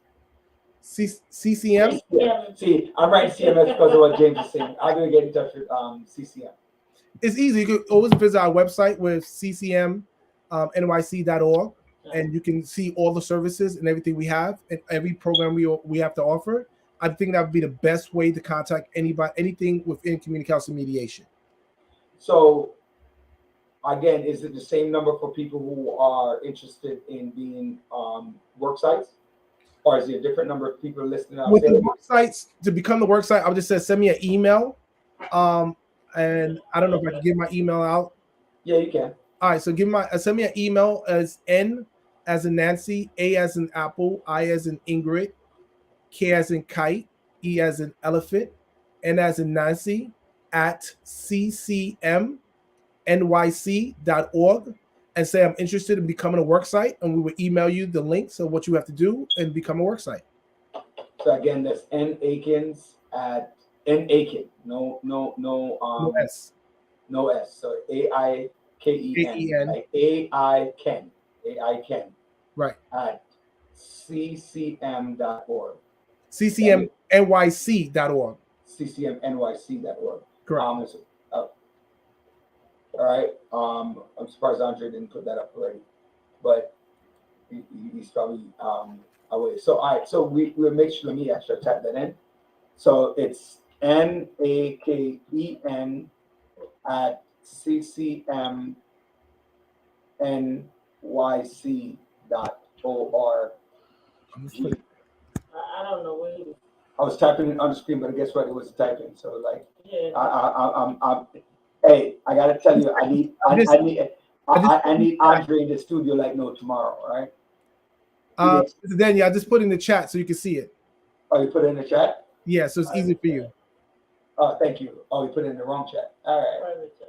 CCM? Yeah. See, I'm writing CMS because of what James is saying. How do we get in touch with CCM? It's easy. You can always visit our website with ccmnyc.org, and you can see all the services and everything we have and every program we have to offer. I think that would be the best way to contact anything within Community Council Mediation. So, again, is it the same number for people who are interested in being work sites? Or is there a different number of people listening out with there? the work sites? To become the work site, I would just say send me an email. And I don't know if I can give my email out. Yeah, you can. All right, so send me an email as N as in Nancy, A as in Apple, I as in Ingrid, K as in Kite, E as in Elephant, N as in Nancy at ccmnyc.org, and say I'm interested in becoming a work site, and we will email you the links of what you have to do and become a work site. So again, that's N Akins at N Aiken. No S. No S. So AIKEN. Like AIKEN. Right. At ccm.org. ccmnyc.org. ccmnyc.org. Correct. All right. I'm surprised Andre didn't put that up already, but he's probably away. So all right. So we'll make sure. Let me actually type that in. So it's NAKEN at ccmnyc.org. I don't know where he was. I was typing it on the screen, but guess what? It was typing. So like, Yeah. Hey, I gotta tell you, I need Andre in the studio like no tomorrow. All right. Daniel, I just put in the chat so you can see it. Oh, you put it in the chat? Yeah, so it's easy for you. Oh, thank you. Oh, you put it in the wrong chat. All right. Private chat.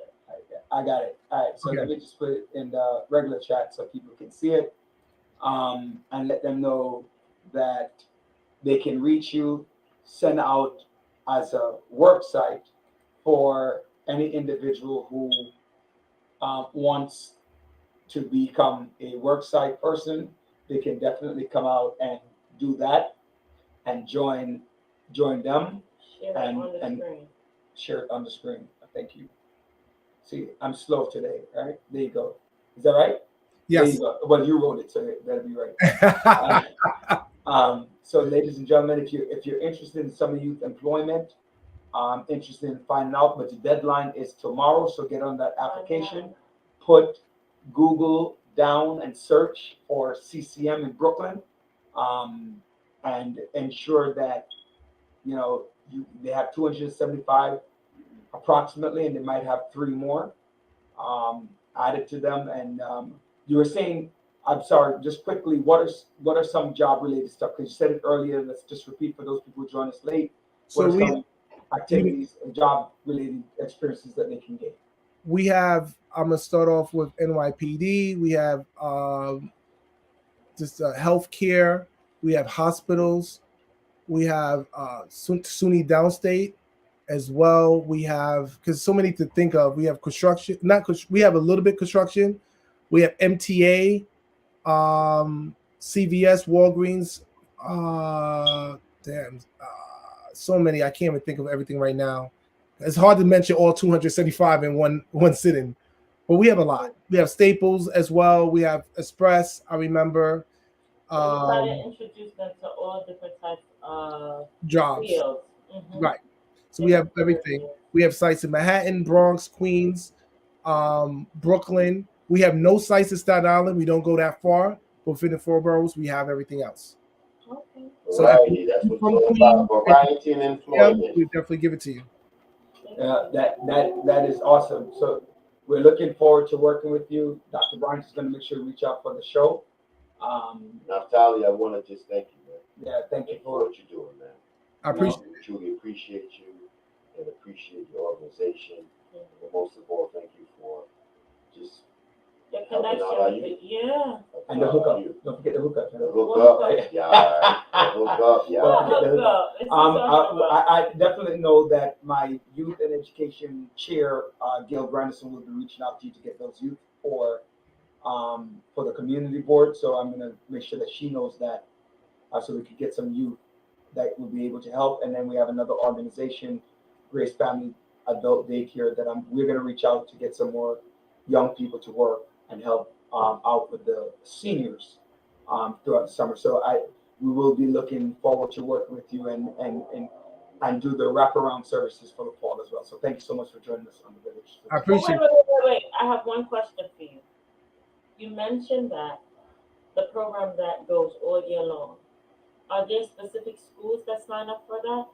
I got it. All right. So Okay. let me just put it in the regular chat so people can see it. And let them know that they can reach you, send out as a work site for any individual who wants to become a work site person. They can definitely come out and do that and join them. Share it And- on the and- screen. Share it on the screen. Thank you. See, I'm slow today, right? There you go. Is that right? There Yes. you go. Well, you wrote it, so it better be right. So, ladies and gentlemen, if you're interested in summer youth employment, interested in finding out, but the deadline is tomorrow, so get on that application. Put Google down and search for CCM in Brooklyn, and ensure that they have 275 approximately, and they might have 3 more added to them. And you were saying, I'm sorry, just quickly, what are some job related stuff? Because you said it earlier. Let's just repeat for those people who join us late. So What are some activities and job related experiences that they can get? we have, I'm gonna start off with NYPD. We have just healthcare. We have hospitals. We have SUNY Downstate as well. We have, because so many to think of. We have construction, we have a little bit construction. We have MTA, CVS, Walgreens. So many. I can't even think of everything right now. It's hard to mention all 275 in one sitting, but we have a lot. We have Staples as well. We have Express. I remember You try to introduce them to all different types of jobs. fields. Mhm. Right. So we have everything. We have sites in Manhattan, Bronx, Queens, Brooklyn. We have no sites in Staten Island. We don't go that far. But within the 4 boroughs, we have everything else. Okay. So Variety, that's what it's all about. Variety and Yeah, employment. we definitely give it to you. That is awesome. So we're looking forward to working with you. Dr. Barnes is going to make sure to reach out for the show. Naftali, I want to just thank you, man. Yeah, thank you For for what you're doing, man. I appreciate We truly appreciate you and appreciate your organization. And most of all, thank you for just The helping connection out our with youth. it, yeah. and the hookup. Don't forget the hookup. The hookup, yeah. The hookup, yeah. Well, What hookup? It's talking about. I definitely know that my youth and education chair, Gail Grandison, will be reaching out to you to get those youth for the community board. So I'm gonna make sure that she knows that, so we could get some youth that will be able to help. And then we have another organization, Grace Family Adult Daycare, that we're gonna reach out to get some more young people to work and help out with the seniors throughout the summer. So we will be looking forward to working with you and do the wraparound services for the fall as well. So thank you so much for joining us on the village. I appreciate Wait. I have one question for you. You mentioned that the program that goes all year long. Are there specific schools that sign up for that?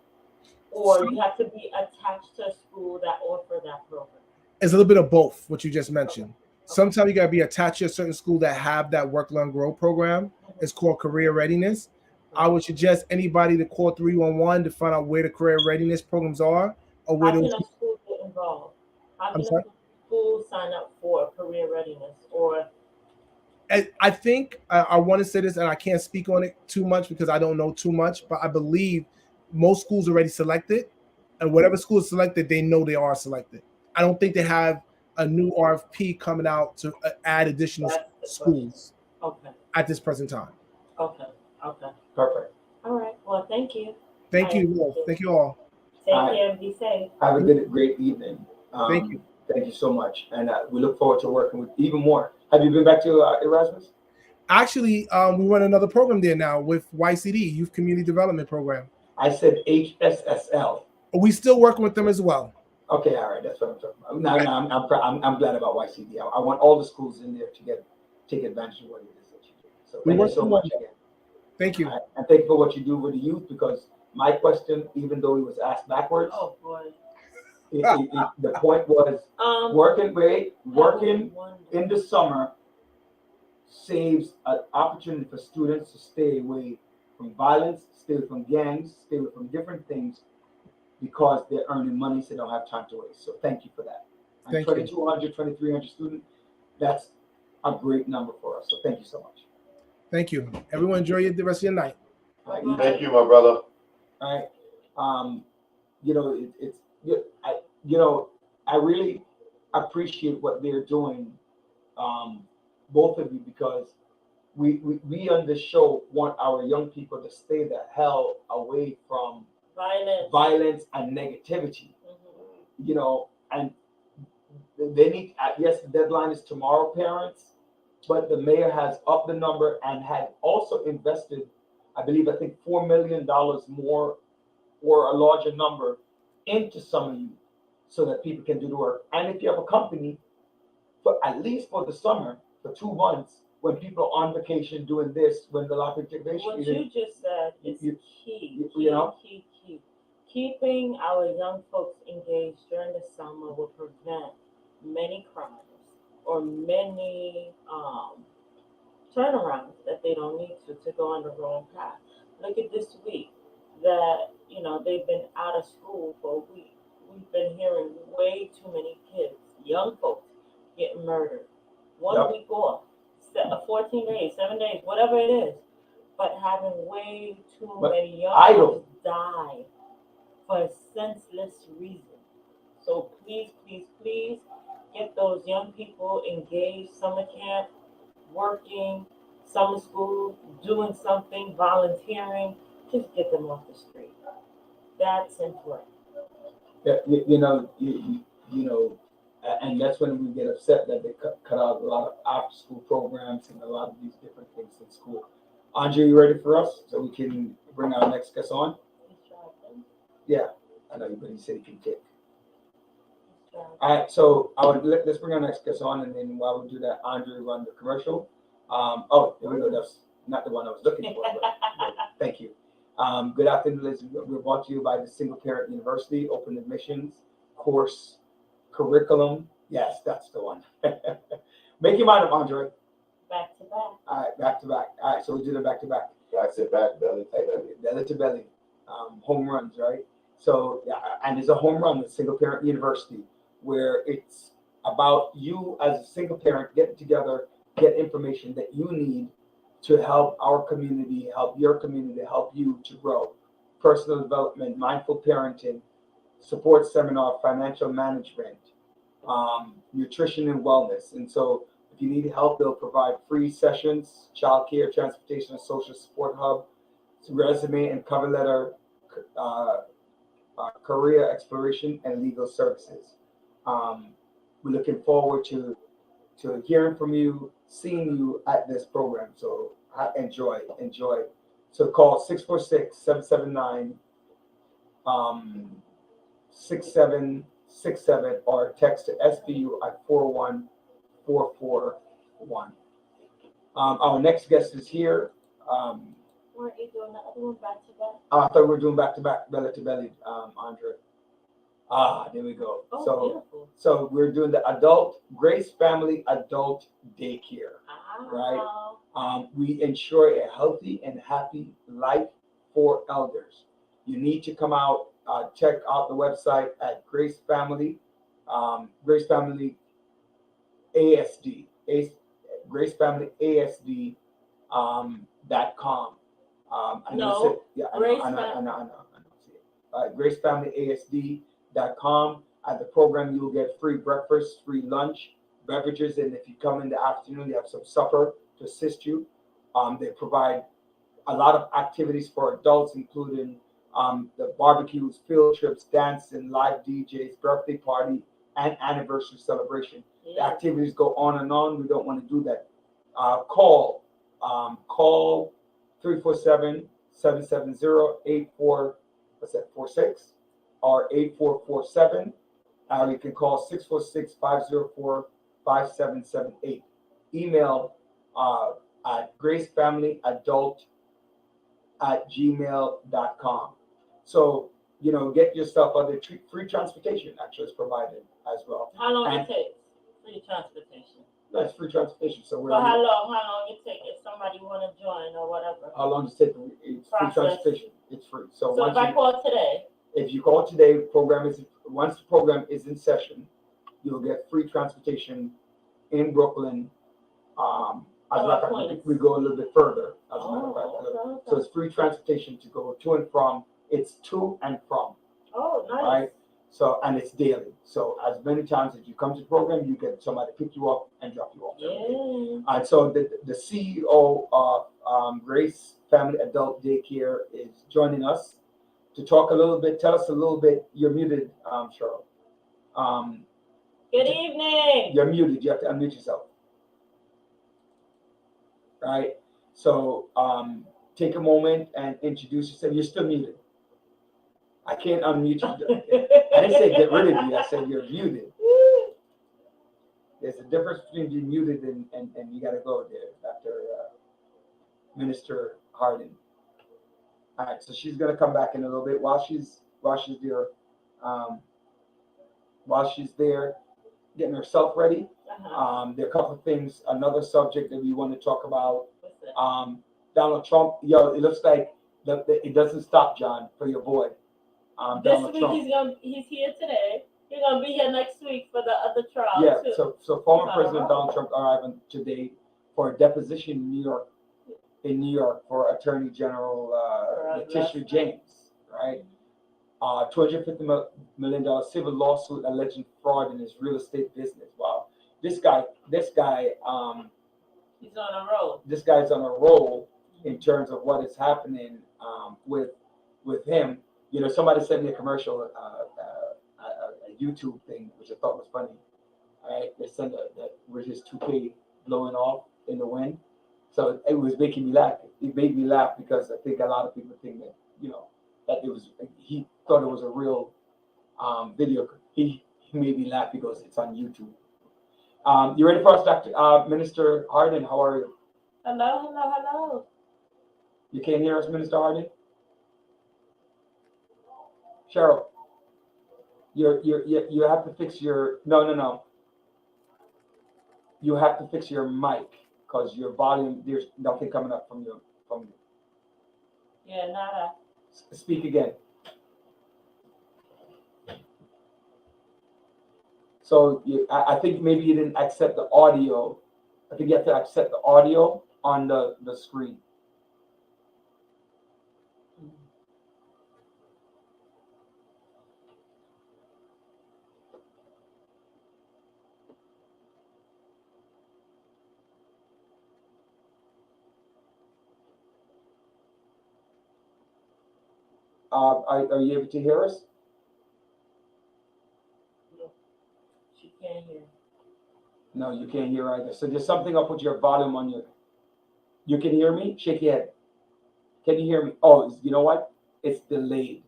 Or you have to be attached to a school that offer that program? It's a little bit of both, what you just mentioned. Sometimes you gotta be attached to a certain school that have that Work, Learn, Grow program. It's called Career Readiness. I would suggest anybody to call 311 to find out where the career readiness programs are, or where How those. can a school get involved? How I'm can sorry? a school sign up for career readiness? Or I think I want to say this, and I can't speak on it too much because I don't know too much, but I believe most schools already selected, and whatever school is selected, they know they are selected. I don't think they have a new RFP coming out to add additional That's the schools okay, at this present time. okay. Perfect. All right. Well, thank you. Thank you, Wolf. Thank you all. Take All right. care and be safe. Have a great evening. Thank you. Thank you so much. And we look forward to working with even more. Have you been back to Erasmus? Actually, we run another program there now with YCD, Youth Community Development Program. I said HSSL. We still working with them as well. Okay, all right, that's what I'm talking about. No, I'm glad about YCD. I want all the schools in there to take advantage of what it is that you do. So thank you so much again. Thank you. And thank you for what you do with the youth, because my question, even though it was asked backwards, Oh boy. the point was working in the summer saves an opportunity for students to stay away from violence, stay away from gangs, stay away from different things, because they're earning money, so they don't have time to waste. So thank you for that. And Thank you. 2,200, 2,300 students, that's a great number for us. So thank you so much. Thank you. Everyone enjoy the rest of your night. All right, Thank you, my brother. all right. you know, I really appreciate what they're doing, both of you, because we on this show want our young people to stay the hell away from violence and negativity, you know, and they need, yes, the deadline is tomorrow, parents, but the mayor has upped the number and had also invested, I think $4 million more or a larger number into some of you so that people can do the work. And if you have a company, for at least for the summer, for 2 months, when people are on vacation doing this, when the lock integration, What you just said is key. You know? Key. Keeping our young folks engaged during the summer will prevent many crimes or many turnarounds that they don't need to go on the wrong path. Look at this week that, you know, they've been out of school for a week. We've been hearing way too many kids, young folks, get murdered. One week off, 14 days, 7 days, whatever it is, but having way too many young folks die for a senseless reason. So please get those young people engaged, summer camp, working, summer school, doing something, volunteering. Just get them off the street. That's important. Yeah, you know, and that's when we get upset that they cut out a lot of after-school programs and a lot of these different things in school. Andre, you ready for us so we can bring our next guest on? Yeah, I know, but he said he can kick. All right, so let's bring our next guest on, and then while we do that, Andre run the commercial. There we go. That's not the one I was looking for, but thank you. Good afternoon, ladies. We're brought to you by the Single Parent University Open Admissions course curriculum. Yes, that's the one. Make your mind up, Andre. Back to back. All right, back to back. All right, so we do the back to back. Back to back, belly to belly. Belly to belly. Home runs, right? So, yeah, and there's a home run at Single Parent University where it's about you as a single parent getting together, get information that you need to help our community, help your community, help you to grow. Personal development, mindful parenting, support seminar, financial management, nutrition and wellness. And so if you need help, they'll provide free sessions, childcare, transportation, and social support hub, resume and cover letter, career exploration, and legal services. We're looking forward to hearing from you, seeing you at this program. So enjoy. So call 646-779 6767 or text to SBU at 41441. Our next guest is here. Weren't you doing the other one back to back? I thought we were doing back to back, belly to belly, Andre. There we go. Oh, beautiful. So we're doing the Grace Family Adult Daycare, right? We ensure a healthy and happy life for elders. You need to come out, check out the website at Grace Family ASD, GraceFamilyASD.com. GraceFamilyASD.com. At the program, you'll get free breakfast, free lunch, beverages, and if you come in the afternoon, you have some supper to assist you. They provide a lot of activities for adults, including the barbecues, field trips, dancing, live DJs, birthday party, and anniversary celebration. Yeah. The activities go on and on. We don't want to do that. Call 347-770-8446 or 8447. You can call 646-504-5778. Email at gracefamilyadult@gmail.com. So, get yourself other free transportation actually is provided as well. How long it takes? Free transportation. That's free transportation. So how long it take if somebody want to join or whatever? How long does it take? It's free transportation. It's free. So if I call today. If you call today, once the program is in session, you'll get free transportation in Brooklyn. We go a little bit further. As a matter of fact. So it's free transportation to go to and from. It's to and from. Oh, nice. right? So, and it's daily. So as many times as you come to the program, you get somebody to pick you up and drop you off. Yeah. And so the CEO of Grace Family Adult Daycare is joining us to talk a little bit. Tell us a little bit. You're muted, Cheryl. Good evening. You're muted. You have to unmute yourself. Right? So take a moment and introduce yourself. You're still muted. I can't unmute you. I didn't say get rid of you. I said you're muted. There's a difference between being muted and you got to go there, Dr. Minister Hardin. All right, so she's gonna come back in a little bit while she's there, while she's there getting herself ready. There are a couple of things. Another subject that we want to talk about. What's that? Donald Trump. Yo, it looks like it doesn't stop, John, for your boy. This Donald week Trump. he's here today. He's gonna be here next week for the other trial Yeah. too. So former President Donald Trump arriving today for a deposition in New York for Attorney General Letitia James, right? $250 million civil lawsuit alleging fraud in his real estate business. Wow, this guy, he's on a roll. this guy's on a roll in terms of what is happening with him. You know, somebody sent me a commercial, a YouTube thing, which I thought was funny. All right, they sent that with his toupee blowing off in the wind. So it was making me laugh. It made me laugh because I think a lot of people think that, you know, that it was, he thought it was a real video. He made me laugh because it's on YouTube. You ready for us, Dr. Minister Hardin? How are you? Hello. You can't hear us, Minister Hardin? Cheryl, you have to fix your, no. You have to fix your mic because your volume, there's nothing coming up from you. Yeah, nada. Speak again. So I think maybe you didn't accept the audio. I think you have to accept the audio on the screen. Are you able to hear us? She can't hear. No, you can't hear either. So there's something up with your volume on your. You can hear me? Shake your head. Can you hear me? Oh, you know what? It's delayed.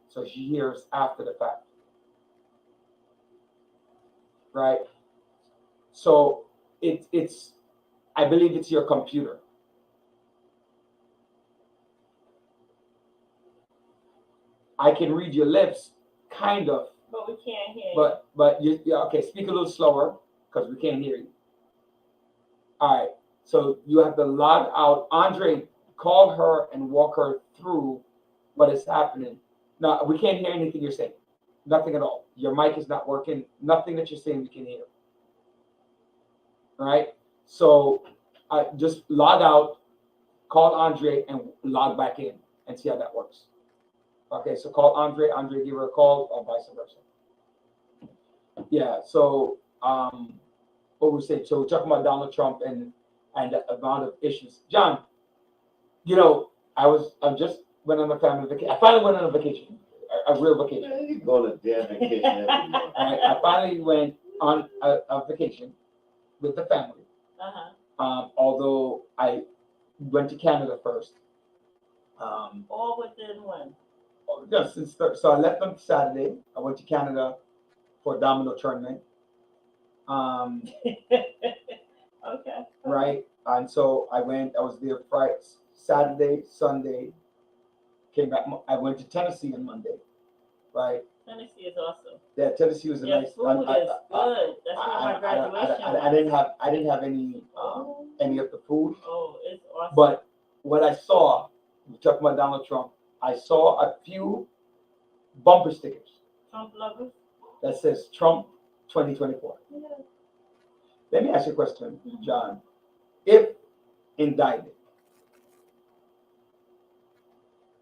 So she hears after the fact. Right? So it's I believe it's your computer. I can read your lips, kind of. But we can't hear you. But you okay, speak a little slower because we can't hear you. All right. So you have to log out. Andre, call her and walk her through what is happening. No, we can't hear anything you're saying. Nothing at all. Your mic is not working. Nothing that you're saying we can hear. All right. So just log out, call Andre, and log back in and see how that works. Okay. So call Andre. Andre, give her a call, or vice versa. Yeah. So what we say? So we're talking about Donald Trump and the amount of issues. John, you know, I just went on a family vacation. I finally went on a vacation, a real vacation. Man, you go on a damn vacation every month. I finally went on a vacation with the family. Although I went to Canada first. All within one. So I left on Saturday. I went to Canada for a domino tournament. Okay. Right. And so I was there Friday, Saturday, Sunday, came back. I went to Tennessee on Monday. Right. Tennessee is awesome. Yeah, Tennessee was a Your nice. food is good. That's where my graduation was. I didn't have any of the food. Oh, it's awesome. But what I saw, we talking about Donald Trump, I saw a few bumper stickers Trump lovers. that says Trump 2024. Yeah. Let me ask you a question, John. If indicted,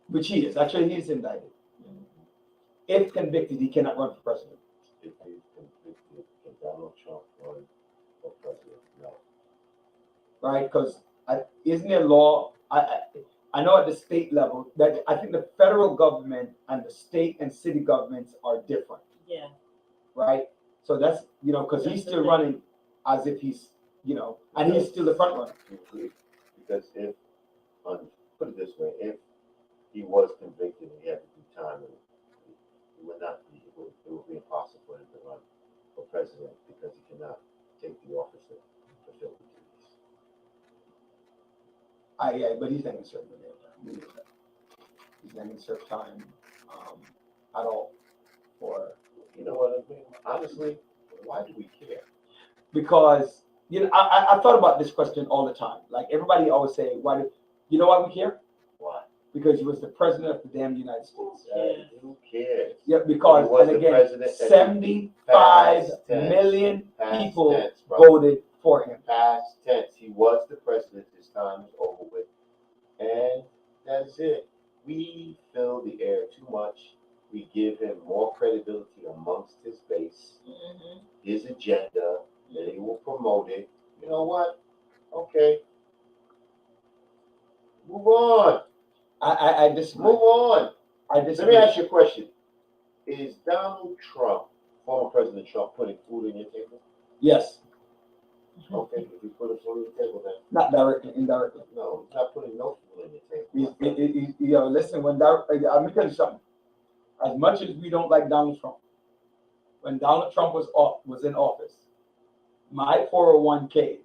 which he is, actually he's indicted. if convicted, he cannot run for president, If he's convicted, can Donald Trump run for president? No. right? Because isn't there law? I know at the state level that I think the federal government and the state and city governments are different, Yeah. right? So that's, because he's still running as if he's, and he's still the front runner. Because if, put it this way, if he was convicted and he had to do time, it would not be, it would be impossible for him to run for president because he cannot take the office and fulfill the duties. Yeah, but he's not going to serve the time. He's not going to serve time at all for. You know what I mean? Honestly, why do we care? Because I thought about this question all the time. Like everybody always say, why we care? Why? Because he was the president of the damn United States. Who cares? Yeah, because He was and the again, president. 75 Past tense. million Past people tense, bro. voted for him. Past tense. He was the president. His time is over with. And that's it. We fill the air too much. We give him more credibility amongst his base, Mm-hmm. his agenda, that he will promote it. You know what? Okay. Move on. I disagree. Move on. I Let disagree. me ask you a question. Is Donald Trump, former President Trump, putting food on your table? Yes, Okay, if he's putting food on your table, then not directly, indirectly. no, he's not putting no food on your table. Listen, let me tell you something. As much as we don't like Donald Trump, when Donald Trump was in office, my 401k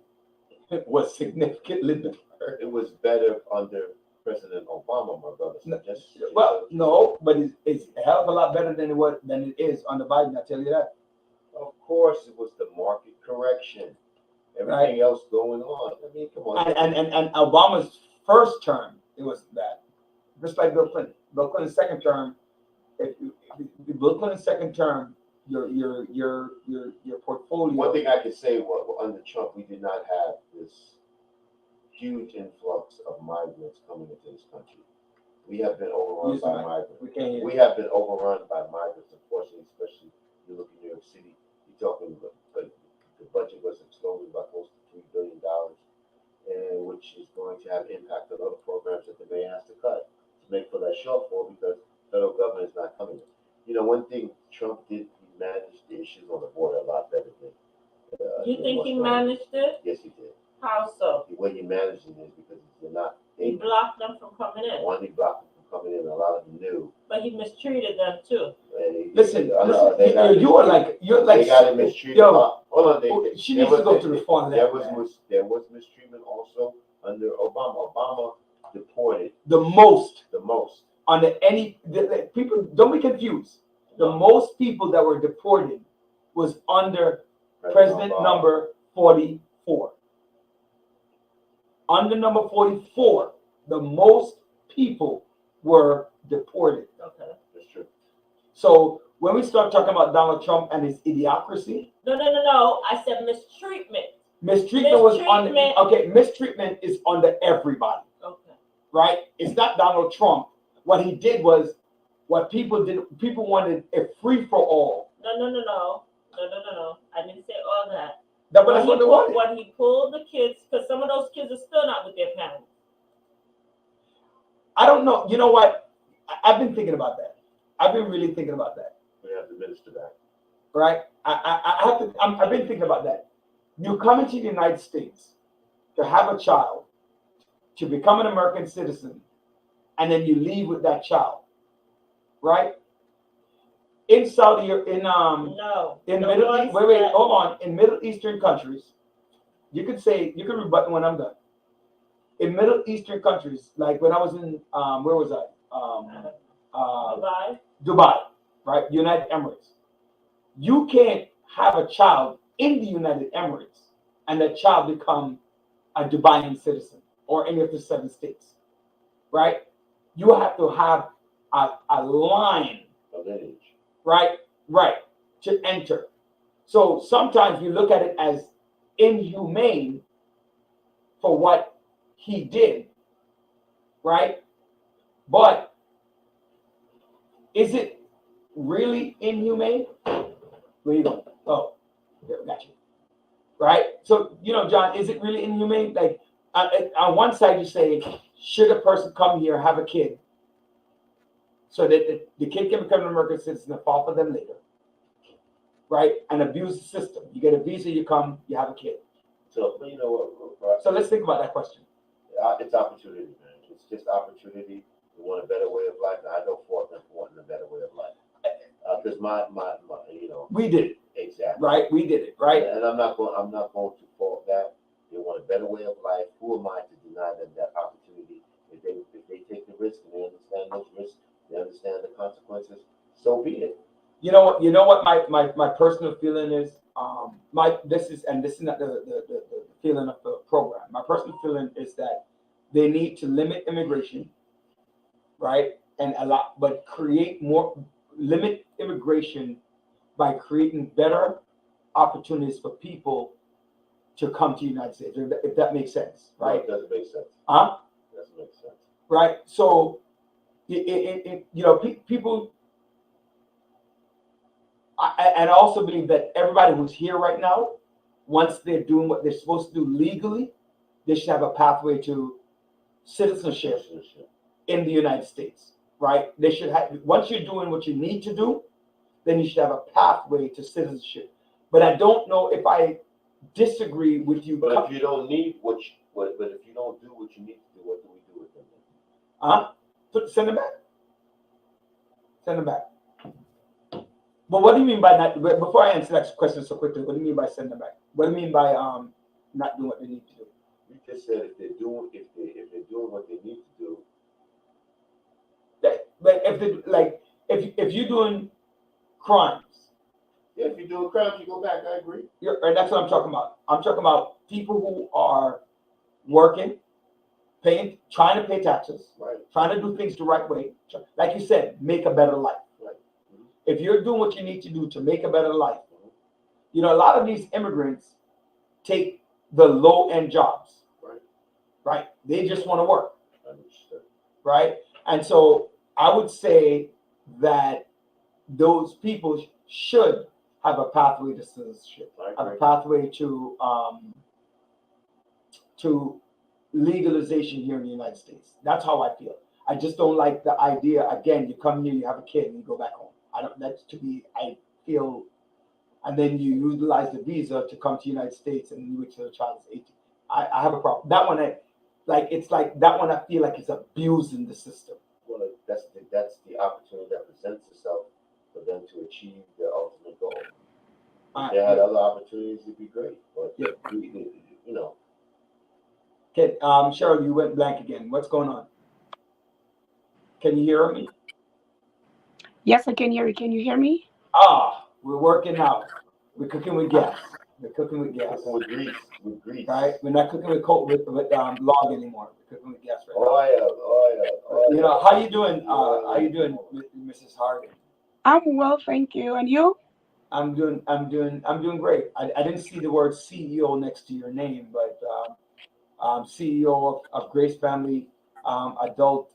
was significantly better. It was better under President Obama, my brother. So Well, no, but it's a hell of a lot better than it is under Biden. I tell you that. of course, it was the market correction. Everything else going on. I mean, come on. And Obama's first term, it wasn't bad. Just like Bill Clinton. Bill Clinton's second term, Bill Clinton's second term, your portfolio. One thing I can say, under Trump, we did not have this huge influx of migrants coming into this country. We have been overrun by migrants. We have been overrun by migrants, unfortunately, especially you look in New York City. You're talking the budget was exploded by close to $3 billion, and which is going to have impact on other programs that the mayor has to cut to make for that shortfall because federal government is not coming in. You know, one thing Trump did, he managed the issues on the border a lot better than. You think he managed it? Yes, he did. How so? The way he managed it is because they're not. He blocked them from coming in. One, he blocked them from coming in. A lot of them knew. But he mistreated them too. Listen, you're like They got him mistreated. Yo, hold on, she needs to go to the phone. There was mistreatment also under Obama. Obama deported the most the most. under any people. Don't be confused. The most people that were deported was under President Obama. number 44. Under number 44, the most people were deported. Okay. That's true. So when we start talking about Donald Trump and his idiocracy, No. I said mistreatment. mistreatment was on. Okay, mistreatment is under everybody, Okay. right? It's not Donald Trump. What he did was what people did. People wanted a free for all. No. I didn't say all that. But that's what they wanted. When he pulled the kids, because some of those kids are still not with their parents. I don't know. You know what? I've been thinking about that. I've been really thinking about that. We have to minister that. Right? I've been thinking about that. You come into the United States to have a child, to become an American citizen, and then you leave with that child, right? In Saudi, No. in The Middle ones East, wait, that- hold on. In Middle Eastern countries, you can rebut when I'm done. In Middle Eastern countries, like when I was in, where was I? Dubai. Dubai, right? United Emirates. You can't have a child in the United Emirates and that child become a Dubaian citizen or any of the 7 states, right? You have to have a line, A lineage. right, to enter. So sometimes you look at it as inhumane for what he did, right? But is it really inhumane? Where you going? Oh, yeah, got you. Right? So, John, is it really inhumane? Like, on one side, you say, should a person come here, have a kid, so that the kid can become an American citizen and fall for them later, right? And abuse the system. You get a visa, you come, you have a kid. So, you know what? So let's think about that question. It's opportunity, man. It's just opportunity. We want a better way of life. And I don't fault them for wanting a better way of life. Because my, We did it, exactly. right? We did it, right? And I'm not going to fault that. They want a better way of life. Who am I to deny them that opportunity? If they take the risk and they understand those risks, they understand the consequences, so be it. You know what my personal feeling is? This is not the feeling of the program. My personal feeling is that they need to limit immigration, right? And limit immigration by creating better opportunities for people to come to the United States, if that makes sense, right? No, it doesn't make sense. Huh? It doesn't make sense. Right. So, people. And I also believe that everybody who's here right now, once they're doing what they're supposed to do legally, they should have a pathway to citizenship in the United States, right? They should have, once you're doing what you need to do, then you should have a pathway to citizenship. But I don't know if I disagree with you. But if you don't need but if you don't do what you need to do, what do we do with them? Send them back. Send them back. But what do you mean by that? Before I answer that question so quickly, what do you mean by send them back? What do you mean by not doing what they need to do? You just said if they're doing what they need to do. But if you're doing crimes. Yeah, if you're doing crimes, you go back. I agree. And that's what I'm talking about. I'm talking about people who are working, trying to pay taxes, right, trying to do things the right way. Like you said, make a better life. Right. If you're doing what you need to do to make a better life, a lot of these immigrants take the low-end jobs. Right? They just want to work. Understood. Right? And so I would say that those people should have a pathway to citizenship, have a pathway to legalization here in the United States. That's how I feel. I just don't like the idea. Again, you come here, you have a kid, and you go back home. I feel, and then you utilize the visa to come to the United States, and you wait till the child is 18. I have a problem. That one, I feel like it's abusing the system. Well, that's the opportunity that presents itself for them to achieve their ultimate goal. If they had other opportunities, it'd be great. But Okay, Cheryl, you went blank again. What's going on? Can you hear me? Yes, I can hear you. Can you hear me? We're working out. We're cooking with gas. We're cooking with gas. Cooking with grease. Right? We're not cooking with log anymore. We're cooking with gas right now. Oh yeah. How you doing? How you doing, Mrs. Harding? I'm well, thank you. And you? I'm doing great. I didn't see the word CEO next to your name, but CEO of Grace Family Adult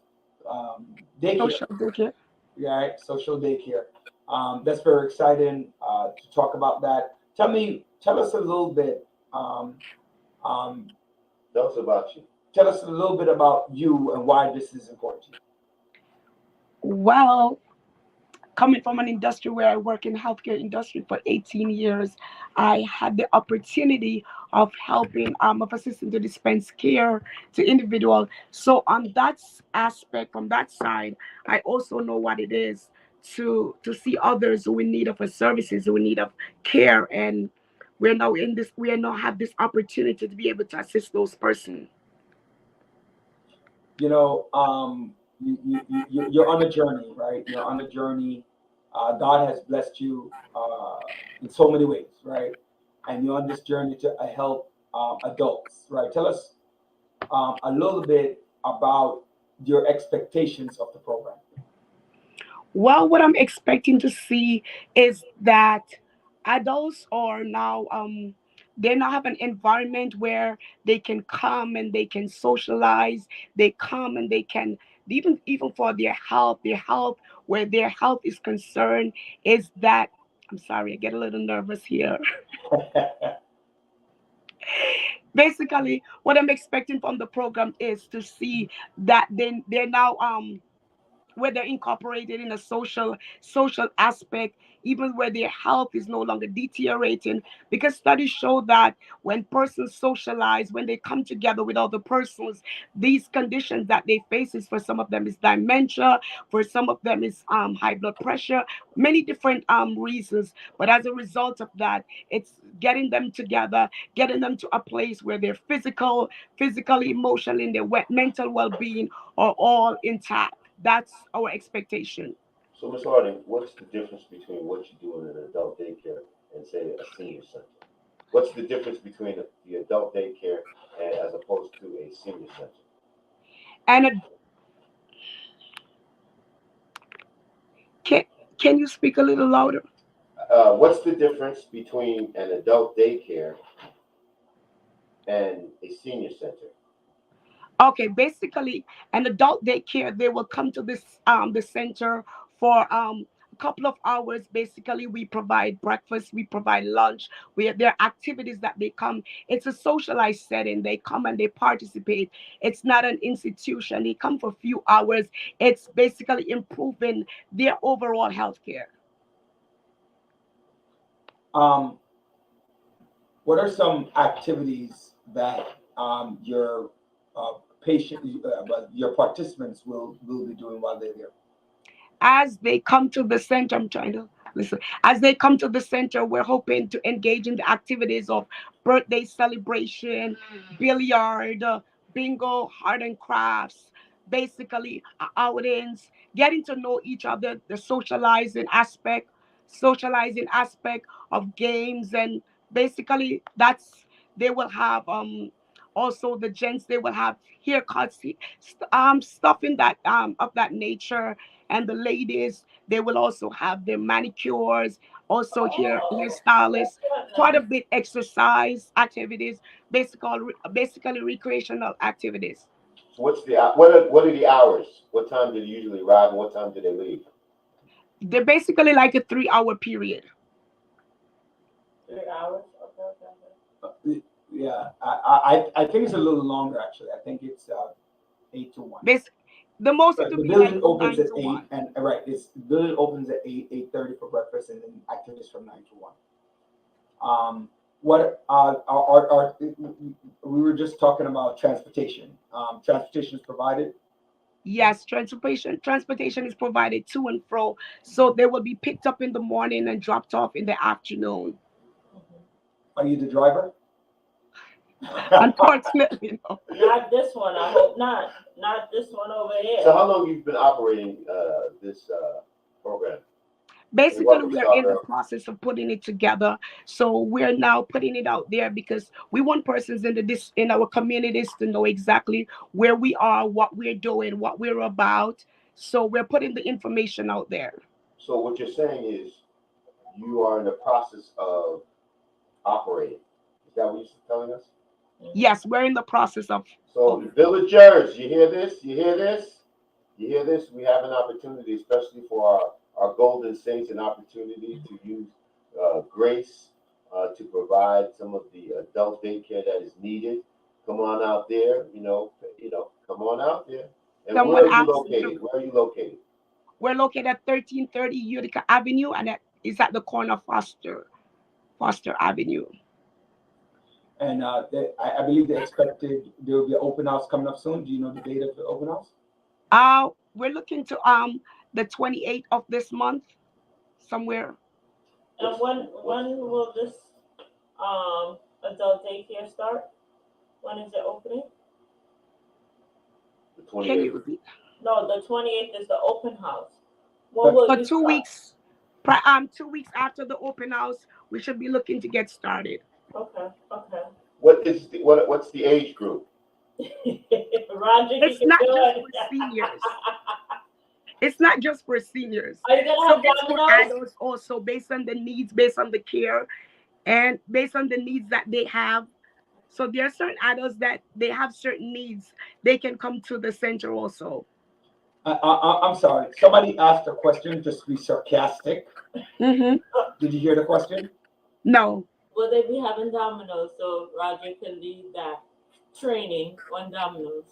Daycare. Social daycare. Yeah, right? Social daycare. That's very exciting to talk about that. Tell us a little bit. Tell us about you. Tell us a little bit about you and why this is important to you. Well, coming from an industry where I work in healthcare industry for 18 years, I had the opportunity of helping of assisting to dispense care to individuals. So on that aspect, from that side, I also know what it is to see others who in need of a services, who in need of care, and we now have this opportunity to be able to assist those persons. You're on a journey, right? You're on a journey. God has blessed you in so many ways, right? And you're on this journey to help adults, right? Tell us a little bit about your expectations of the program. Well, what I'm expecting to see is that adults are now they now have an environment where they can come and they can socialize. They come and even for their health, where their health is concerned, is that, I'm sorry, I get a little nervous here. Basically, what I'm expecting from the program is to see that they're now where they're incorporated in a social aspect, even where their health is no longer deteriorating, because studies show that when persons socialize, when they come together with other persons, these conditions that they face, is for some of them is dementia, for some of them is high blood pressure, many different reasons. But as a result of that, it's getting them together, getting them to a place where their physically, emotionally, and their mental well-being are all intact. That's our expectation. So, Ms. Harding, what's the difference between what you do in an adult daycare and, say, a senior center? What's the difference between the adult daycare as opposed to a senior center? And can can you speak a little louder? What's the difference between an adult daycare and a senior center? Okay, basically, an adult daycare, they will come to this the center for a couple of hours. Basically, we provide breakfast, we provide lunch, we there are activities that they come. It's a socialized setting. They come and they participate. It's not an institution. They come for a few hours. It's basically improving their overall health care. Um, what are some activities that your your participants will be doing while they're there? As they come to the center, I'm trying to listen. As they come to the center, we're hoping to engage in the activities of birthday celebration, billiard, bingo, art and crafts, basically outings, getting to know each other, the socializing aspect of games, and basically that's they will have also the gents, they will have haircuts, stuff in that of that nature, and the ladies, they will also have their manicures, also hairstylists, quite a bit exercise activities, basically recreational activities. So what are the hours? What time do they usually arrive and what time do they leave? They're basically like a 3 hour period. 3 hours. Okay, okay, okay. Yeah, I think it's a little longer actually. I think it's 8 to 1. The most it Right, will the be like building opens 9 at to 8, 1. and right, it's the building opens at 8:30 for breakfast, and then activities from 9 to 1. What we were just talking about transportation. Transportation is provided. Yes, transportation is provided to and fro, so they will be picked up in the morning and dropped off in the afternoon. Mhm. Are you the driver? Unfortunately, no. Not this one. I hope not. Not this one over here. So how long you've been operating this program? And Basically, what we we're start in the early? process of putting it together, so we're now putting it out there because we want persons in our communities to know exactly where we are, what we're doing, what we're about. So we're putting the information out there. So what you're saying is you are in the process of operating. Is that what you're telling us? Mhm. Yes, we're in the process So of villagers, you hear this? You hear this? You hear this? We have an opportunity, especially for our golden saints, an opportunity to use grace to provide some of the adult daycare that is needed. Come on out there, come on out there. And someone where are you asked me to. located? Where are you located? We're located at 1330 Utica Avenue, and that is at the corner of Foster Avenue. And I believe they expected there will be an open house coming up soon. Do you know the date of the open house? We're looking to the 28th of this month, somewhere. And when will this adult daycare start? When is it opening? The Can you 28th. repeat? No, the 28th is the open house. When will For you two start? weeks, 2 weeks after the open house, we should be looking to get started. Okay, okay. What's the age group? Roger, you It's can not do just it. for seniors. It's not just for seniors. Are you gonna So have it's for dominoes? adults also, based on the needs, based on the care, and based on the needs that they have. So there are certain adults that they have certain needs. They can come to the center also. I'm sorry. Somebody asked a question just to be sarcastic. Mm-hmm. Did you hear the question? No. Will they be having dominoes so Roger can lead that training on dominoes?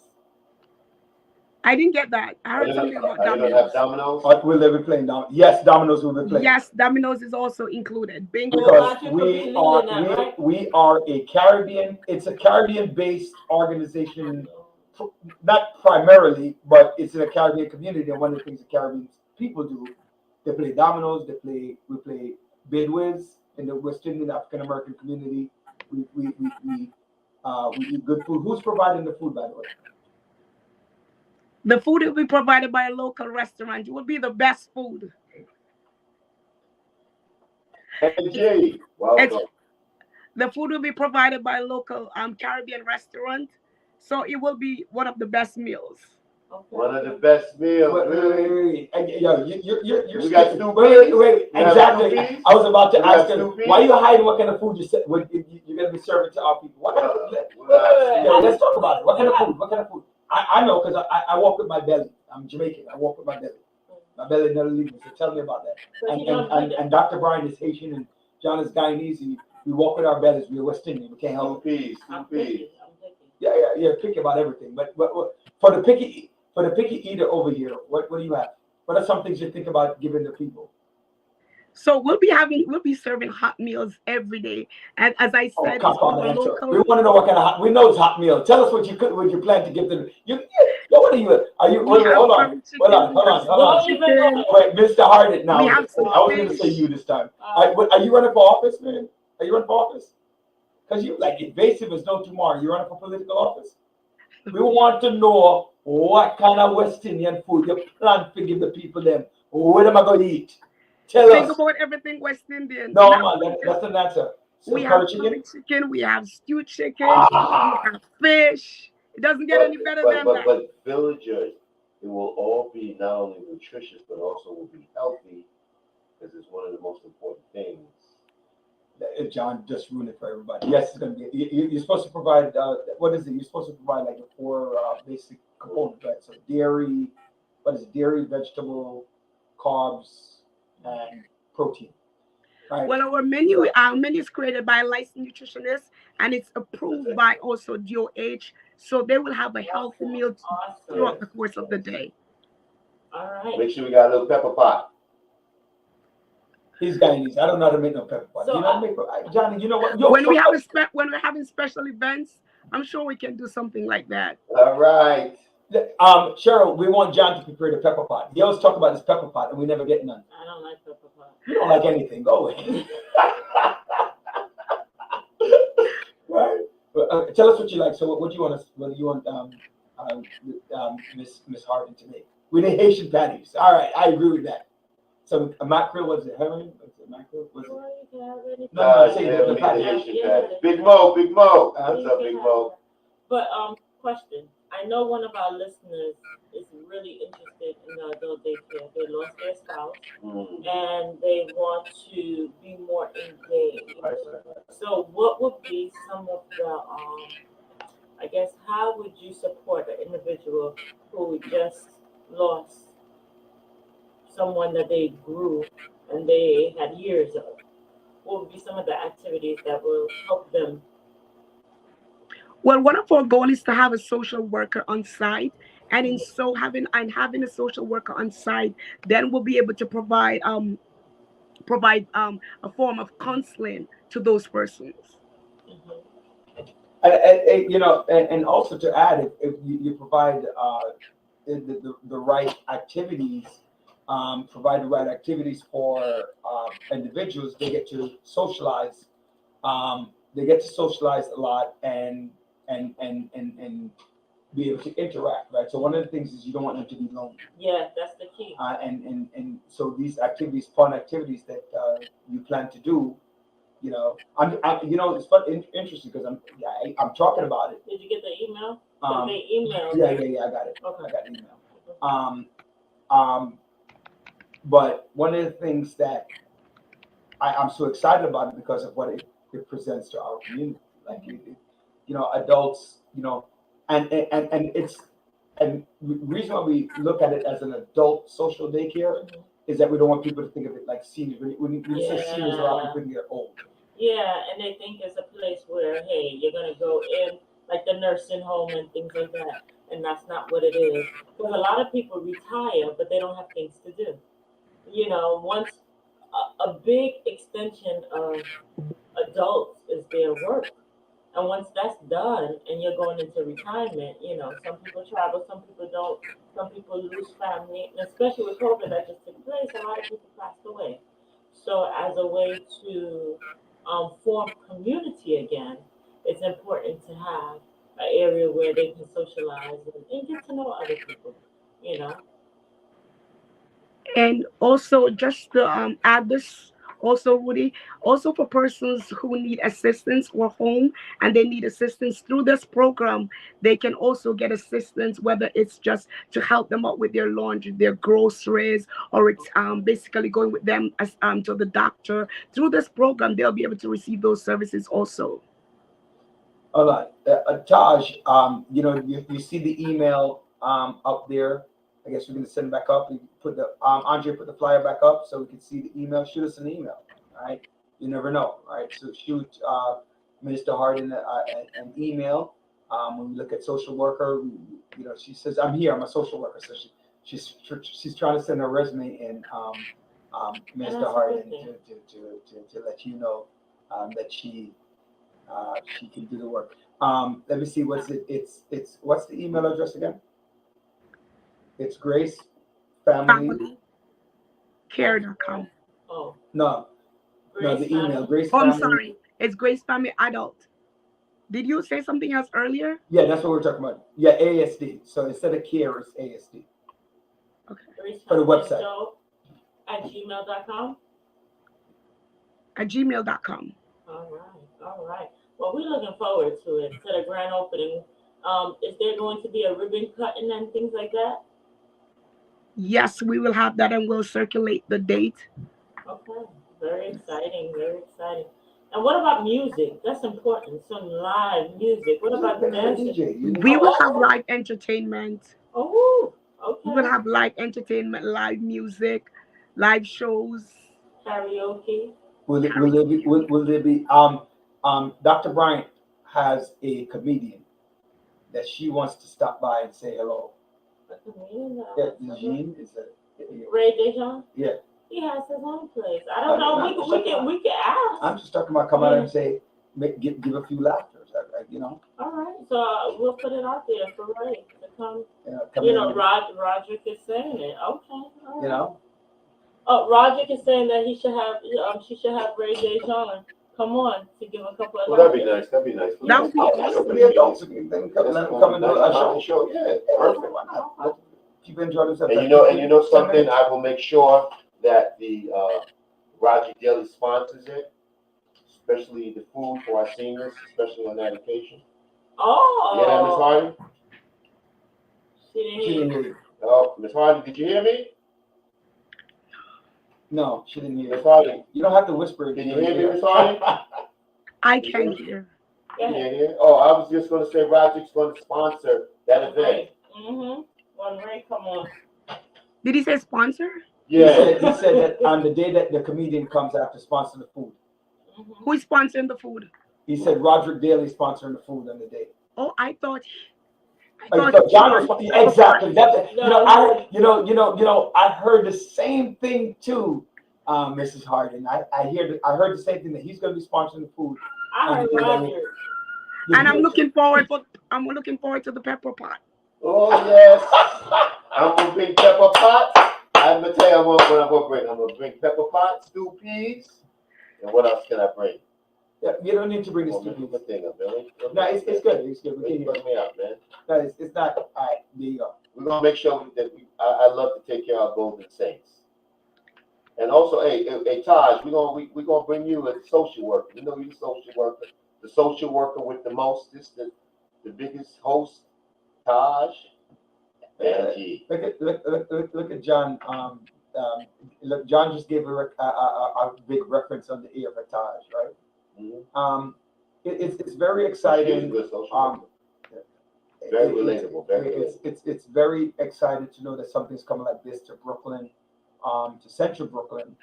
I didn't get that. I heard something about Are you gonna have dominoes. dominoes? Or will they be playing dominoes? Yes, dominoes will be playing. Yes, dominoes is also included. Bingo. Well, Because Roger could be leading that, right? we are a Caribbean. It's a Caribbean-based organization, not primarily, but it's in a Caribbean community. And one of the things the Caribbean people do, they play dominoes. We play bidwiz in the West Indian African American community. We eat good food. Who's providing the food, by the way? The food will be provided by a local restaurant. It will be the best food. Angie, welcome. The food will be provided by a local Caribbean restaurant. So it will be one of the best meals. Okay. One of the best meals. Wait, Really? yo, you're We got skipping. Snoop Wait, We have exactly. Snoop Peas? I was about to We got ask him, Snoop Peas? why you hiding what kind of food you're gonna be serving to our people? What kind of food? Let's talk about it. What kind of food? What kind of food? I know because I walk with my belly. I'm Jamaican. I walk with my belly. My belly never leaves me. So tell me about that. But he don't eat it. And Dr. Brian is Haitian and John is Guyanese. And we walk with our bellies. We're West Indian. We can't help Snoop it. Peas. I'm Snoop Peas. picky. I'm picky. Yeah. Picky about everything. But for the picky eater over here, what do you have? What are some things you think about giving the people? So we'll be serving hot meals every day. And as I Oh, said, come it's on, our answer. local. We want to know what kind of hot. We know it's hot meal. Tell us what you plan to give them. What are you? Are you? We have Hold on. curry chicken, Hold on. we have Don't even chicken. go. Wait, Mr. Hardit now. We I have some was going to fish. say you this time. Uh, Are you running for office, man? Are you running for office? Because you like invasive as no tomorrow. You running for political office? We want to know what kind of West Indian food you plan to give the people them. What am I going to eat? Tell Think us. about everything West Indian. No, Not man, that's an answer. So we have curry chicken. curry chicken, we have stewed chicken, Ah, we have fish. It doesn't get any better than that. But villagers, it will all be not only nutritious but also will be healthy because it's one of the most important things. John just ruined it for everybody. Yes, it's going to be. You're supposed to provide. What is it? You're supposed to provide like the 4 basic components, right? So dairy. What is it? Dairy, vegetable, carbs, and protein. Right. Well, our menu is created by a licensed nutritionist and it's approved by also DOH. So they will have a healthy meal throughout awesome. the course of the day. All right. Make sure we got a little pepper pot. He's Guyanese. I don't know how to make no pepper pot. So You know how to make Johnny? You know what? Yo, When we're having special events, I'm sure we can do something like that. All right. Cheryl, we want John to prepare the pepper pot. He always talk about his pepper pot, and we never get none. I don't like pepper pot. You don't like anything. Go away. Right. Tell us what you like. So, what do you want us? What do you want, Miss Harden to make? We need Haitian patties. All right, I agree with that. So, a mackerel, was it herring? Was it mackerel? Was it? Well, you can have anything. No, say Yeah, the we need patty. the Haitian Yeah. patty. Big Mo. What's You up, can Big have Mo? that. But question. I know one of our listeners is really interested in the adult daycare. They lost their spouse and they want to be more engaged. So what would be some of the I guess how would you support an individual who just lost someone that they grew and they had years of? What would be some of the activities that will help them? Well, one of our goals is to have a social worker on site, and in so having a social worker on site, then we'll be able to provide a form of counseling to those persons. Mhm. And also to add, if you provide the right activities, provide the right activities for individuals, they get to socialize. They get to socialize a lot and be able to interact, right? So one of the things is you don't want them to be lonely. Yeah, that's the key. And so these activities, fun activities that you plan to do, it's fun, interesting because I'm talking about it. Did you get the email? They emailed. Yeah, I got it. Okay. I got the email. But one of the things that I'm so excited about it because of what it presents to our community, like adults, and And the reason why we look at it as an adult social daycare is that we don't want people to think of it like seniors. When you say seniors, a lot of people think they're old. Yeah, and they think it's a place where, hey, you're gonna go in like the nursing home and things like that, and that's not what it is. Because a lot of people retire, but they don't have things to do. You know, once a big extension of adults is their work, and once that's done, and you're going into retirement, you know, some people travel, some people don't, some people lose family, and especially with COVID that just took place, a lot of people passed away. So, as a way to form community again, it's important to have an area where they can socialize and get to know other people. You know. And also, just to add this, also, Woody, also for persons who need assistance or home and they need assistance through this program, they can also get assistance, whether it's just to help them out with their laundry, their groceries, or it's basically going with them as to the doctor. Through this program, they'll be able to receive those services also. All right, Taj, you know, you see the email up there. I guess we're gonna send it back up. We put the Andre put the flyer back up so we can see the email. Shoot us an email. All right, you never know. All right, so shoot Minister Hardin an email. When we look at social worker, you know, she says, "I'm here. I'm a social worker." So she's trying to send her resume in, Minister Hardin, to let you know that she can do the work. Let me see. What's it? It's what's the email address again? It's Grace Family. Care.com. Oh, No, Grace the email Family? Grace Oh, I'm Family. sorry. It's Grace Family Adult. Did you say something else earlier? Yeah, that's what we're talking about. Yeah, ASD. So instead of care, it's ASD. Grace For the Family website. Show at gmail.com. At gmail.com. All right, all right. Well, we're looking forward to it, to the grand opening. Is there going to be a ribbon cutting and things like that? Yes, we will have that and we'll circulate the date. Okay, very exciting, very exciting. And what about music? That's important. Some live music. What about the dancing? DJ, you We know? will have live entertainment. Oh, We will okay. have live entertainment, live music, live shows. Karaoke. Will there be Dr. Bryant has a comedian that she wants to stop by and say hello. Yeah, Eugene is a Ray Dejon. yeah. He has his own place. I don't know. We can ask. I'm just talking about come out and say give a few laughters, you know. All right. So we'll put it out there for Ray to come. Come You in know, and, Roderick is saying it. Okay. All right. you know. Oh, Roderick is saying that she should have Ray Dejon come on to give a couple of. Well, that'd be nice. That'd be nice. That would be For the adults, then come and do a show. Show. Yeah, perfect. Why not? Let people enjoy themselves. And you know something, I will make sure that the Roger Daily sponsors it, especially the food for our seniors, especially on that occasion. Oh. You hear that, Miss Hardy? She didn't She hear. didn't hear you. Oh, Miss Hardy, did you hear me? No, she didn't hear Miss you. Hardy, You don't have to whisper. can you hear me, Miss Hardy? I can hear. Go Can you ahead. hear? Oh, I was just going to say Roger's going to sponsor that event. Mm-hmm. When Ray come on. Did he say sponsor? Yeah. He said that on the day that the comedian comes out to sponsor the food. Mm-hmm. Who is sponsoring the food? He said Roderick Daly sponsoring the food on the day. Oh, I thought John was exactly. That's I heard the same thing too, Mrs. Hardin. I heard the same thing that he's going to be sponsoring the food. I heard Roger. and I'm looking forward to the pepper pot. Oh, yes. I'm going to bring pepper pot. I'm going to tell you what I'm going to bring. I'm going to bring pepper pot, stew peas, and what else can I bring? Yeah, you don't need to bring this Oh, to man, me. what thing up, Billy? No, it's good. It's good. We You can bring me out, man. No, it's not. All right, there you go. We're going to make sure that I love to take care of our Golden Saints. And also, hey, Taj, we're gonna bring you a social worker. You know you're a social worker. The social worker with the mostest, the biggest host, Taj. Angie. Look at John. Look, John just gave a big reference on the ear for Taj, right? Mm-hmm. It's very She's a exciting. good social worker. Very relatable, very It's very exciting to know that something's coming like this to Brooklyn, to Central Brooklyn,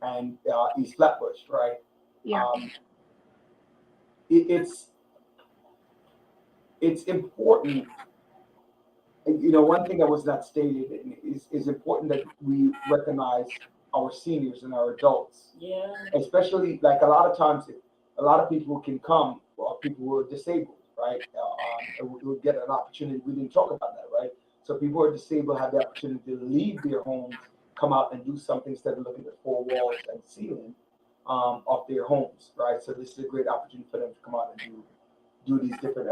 and East Flatbush, right? Yeah. It, it's important. You know, one thing that was not stated is important that we recognize our seniors and our adults, Yeah. especially like a lot of times, a lot of people can come, or people who are disabled, right? And we'll get an opportunity. We didn't talk about that, right? So people who are disabled have the opportunity to leave their homes, come out and do something instead of looking at four walls and ceiling of their homes, right? So this is a great opportunity for them to come out and do these different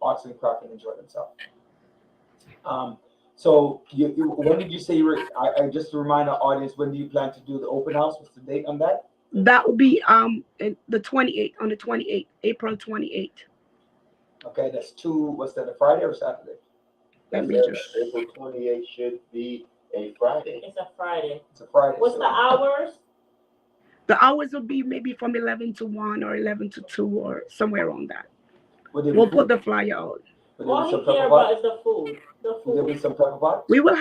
arts and craft and enjoy themselves. So when did you say you were? I just to remind our audience, when do you plan to do the open house? What's the date on that? That will be the 28th, on the 28th, April 28th. Okay, that's two. What's that? A Friday or Saturday? Let me just. April 28th should be a Friday. It's a Friday. It's a Friday. What's so- the hours? The hours will be maybe from 11 to 1 or 11 to 2 or somewhere around that. Will there be We'll food? put the flyer out. Will there All be some he pepper care about pot? is the food. The Will there food. be some pepper pot? We will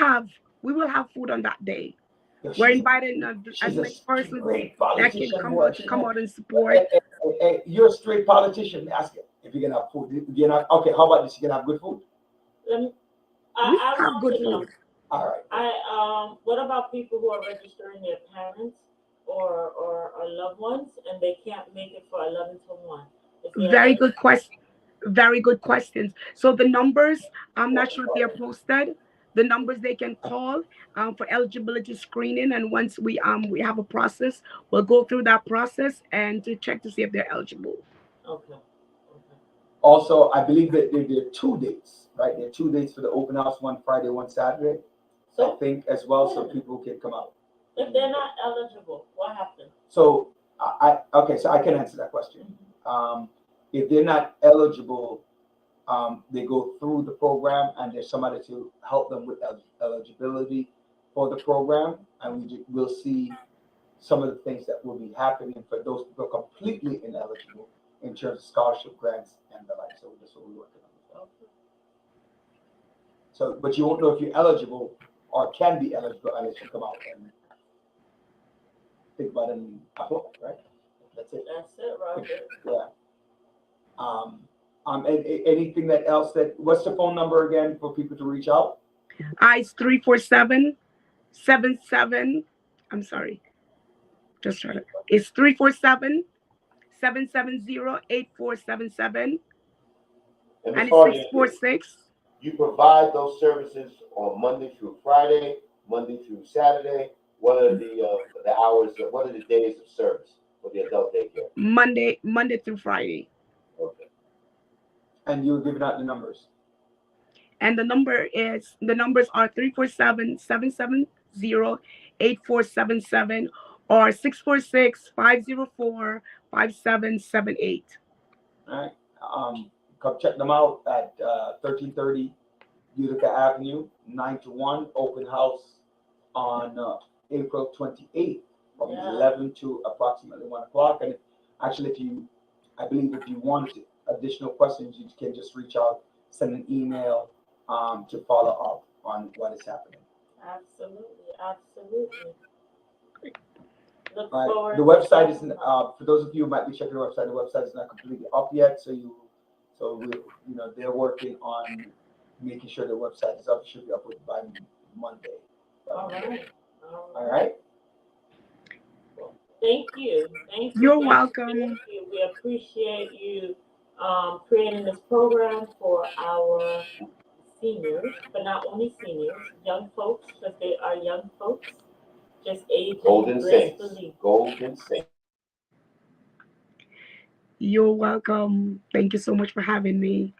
have food on that day. Yo, We're she's- inviting as she's a many persons great that can politician, come boy. out to come out and support. Hey, you're a straight politician. Ask it if you're gonna have food. You're not okay. How about this? You gonna have good food? Let me, We I have want good to know. food. All right. What about people who are registering their parents or loved ones and they can't make it for 11 to 1? Is there Very a- good question. Very good questions. So the numbers, I'm not sure if they're posted. The numbers they can call for eligibility screening, and once we have a process, we'll go through that process and to check to see if they're eligible. Okay. Also, I believe that there are two dates, right? There are two dates for the open house: one Friday, one Saturday. I So think as well, so people can come out. if they're not eligible, what happens? So okay, so I can answer that question. If they're not eligible, they go through the program, and there's somebody to help them with eligibility for the program, and we'll see some of the things that will be happening for those who are completely ineligible in terms of scholarship grants and the like. So that's what we're working on. Okay. So, but you won't know if you're eligible or can be eligible unless you come out and think about it and apply, right? That's it. That's it, Roger. Yeah. Anything that else what's the phone number again for people to reach out? It's 347-77. I'm sorry. Just try to. It's 347-770-8477. And And Ms. Hardy, it's 646. you provide those services on Monday through Friday, Monday through Saturday. What are the hours? What are the days of service for the adult daycare? Monday through Friday. Okay. And you're giving out the numbers. And the numbers are 347-770-8477 or 646-504-5778. All right. Come check them out at 1330 Utica Avenue, 9 to 1, open house on April 28th from 11 to approximately 1 o'clock. And actually, I believe if you want additional questions, you can just reach out, send an email to follow up on what is happening. Absolutely. Look All right. forward The to website talking isn't, about- for those of you who might be checking the website is not completely up yet. So they're working on making sure the website is up. It should be up by Monday. All right. All right. Thank you. You're welcome. Thank you. We appreciate you creating this program for our seniors, but not only seniors, young folks, because they are young folks, just aging Golden Saints. gracefully. Golden Saints. You're welcome. Thank you so much for having me.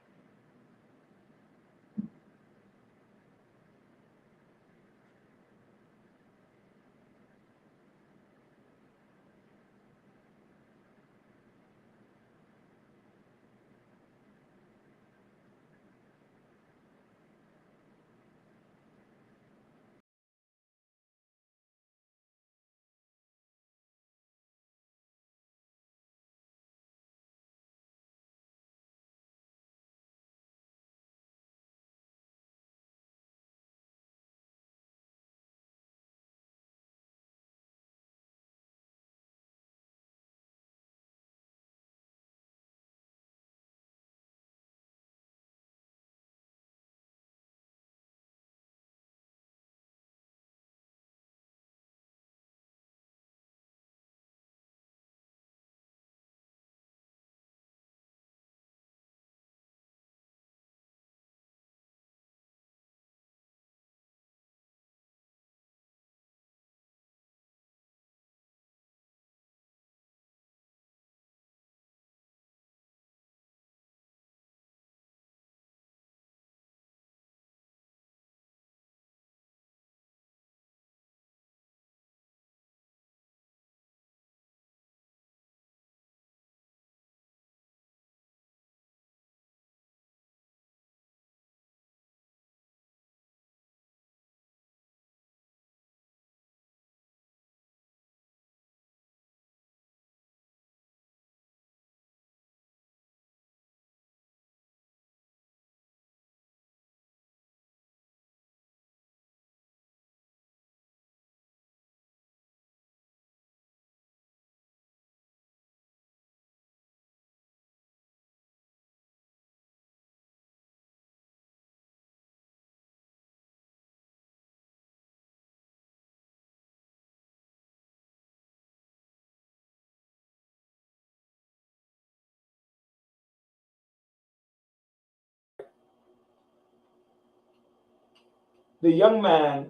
the young man,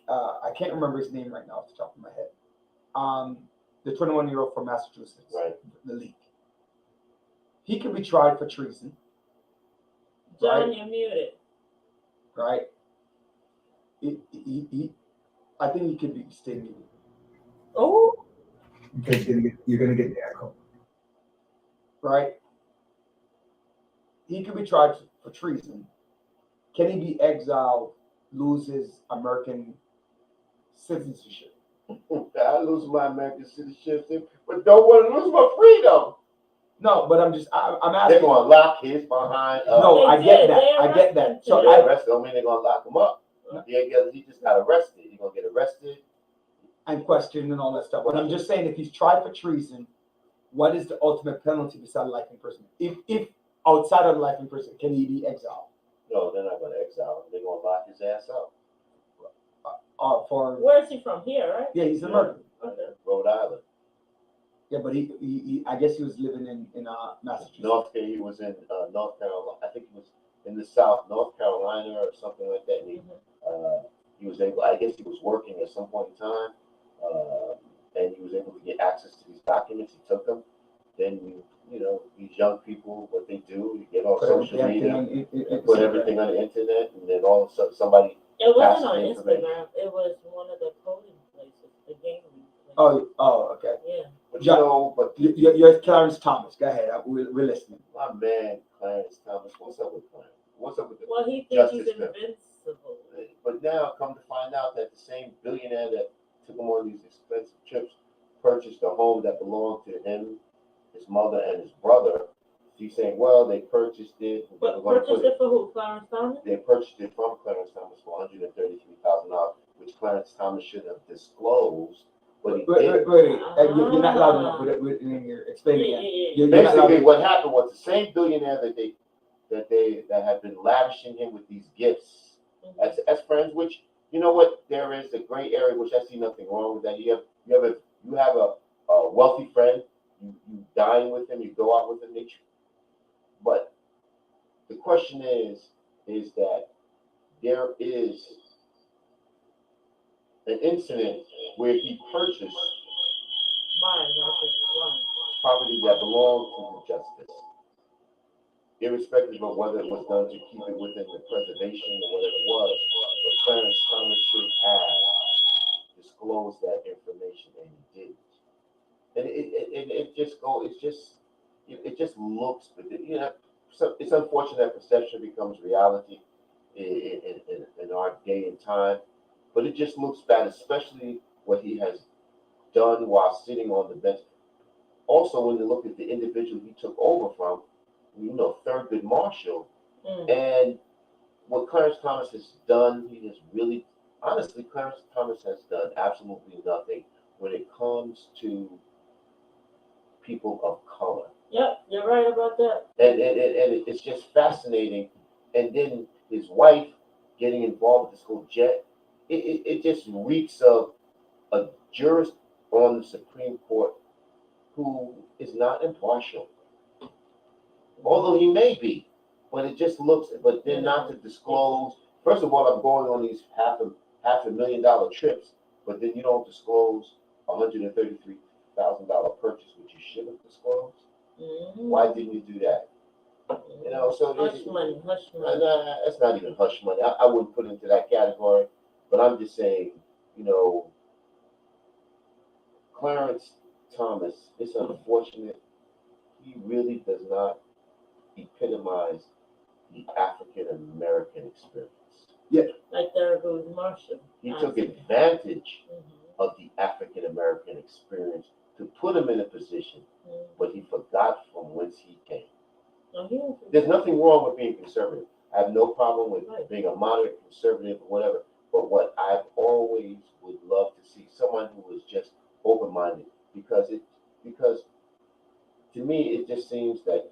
I can't remember his name right now off the top of my head. The 21-year-old from Massachusetts, Right. the leak. He could be tried for treason, John, Right. you're muted. right? I think he could be stay muted Oh, because you're gonna get the echo, right? He could be tried for treason. Can he be exiled, lose his American citizenship? I lose my American citizenship, but don't want to lose my freedom. No, but I'm They're asking. gonna lock his behind. No, They I get did. that. They I get that. arrested So him. Get I arrested don't mean they're gonna lock him up. He just got arrested. He's gonna get arrested. and question and all that stuff. But I'm just saying, if he's tried for treason, what is the ultimate penalty besides life imprisonment? If outside of life imprisonment, can he be exiled? No, they're not gonna exile him. They're gonna lock his ass up. For where's he from? Here, right? yeah, he's American. Okay. Rhode Island. Yeah, but he I guess he was living in Massachusetts. He was in North Carolina. I think he was in the South, North Carolina or something like that. And he was able, I guess he was working at some point in time, and he was able to get access to these documents. He took them. Then you know, these young people, what they do, you get on Put social everything media, on put everything on the internet, and then all of a sudden somebody. It wasn't Pass on the information. Instagram. It was one of the coding places, the gaming places. Oh, okay. Yeah. But Yeah. you know, but You're Clarence Thomas. Go ahead. We're listening. my man Clarence Thomas, what's up with Clarence? What's up with the Well, he thinks he's Justice Bill? invincible. But now, come to find out that the same billionaire that took him on these expensive trips purchased a home that belonged to him, his mother, and his brother. He's saying, well, they purchased it. They But were gonna purchased put it for who? Clarence Thomas? They purchased it from Clarence Thomas for $133,000, which Clarence Thomas should have disclosed, but he didn't. Wait. You're not loud enough. Explain again. You're not loud Basically, enough. what happened was the same billionaire that had been lavishing him with these gifts as friends, which you know what, there is a gray area, which I see nothing wrong with that. You have a wealthy friend, you dine with him, you go out with him, but the question is that there is an incident where he purchased property that belonged to the justice, irrespective of whether it was done to keep it within the preservation or whatever it was. But Clarence Thomas should have disclosed that information, and he didn't. And it just looks, you know, so it's unfortunate that perception becomes reality in our day and time, but it just looks bad, especially what he has done while sitting on the bench. Also, when you look at the individual he took over from, you know, Thurgood Marshall, and what Clarence Thomas has done, he has really, honestly, Clarence Thomas has done absolutely nothing when it comes to people of color. Yep, you're right about that. And it's just fascinating. And then his wife getting involved with this whole jet, it just reeks of a jurist on the Supreme Court who is not impartial. Although he may be, but it just looks, but then not to disclose. First of all, I'm going on these half a million dollar trips, but then you don't disclose $133,000 purchase, which you should have disclosed. Why didn't you do that? You know, so Hush money. that's not even hush money. I wouldn't put it into that category, but I'm just saying, you know, Clarence Thomas, it's unfortunate. He really does not epitomize the African American experience. Like Thurgood Marshall. He took advantage of the African American experience to put him in a position, but he forgot from whence he came. There's nothing wrong with being conservative. I have no problem with being a moderate conservative or whatever. But what I've always would love to see someone who is just open-minded, because to me it just seems that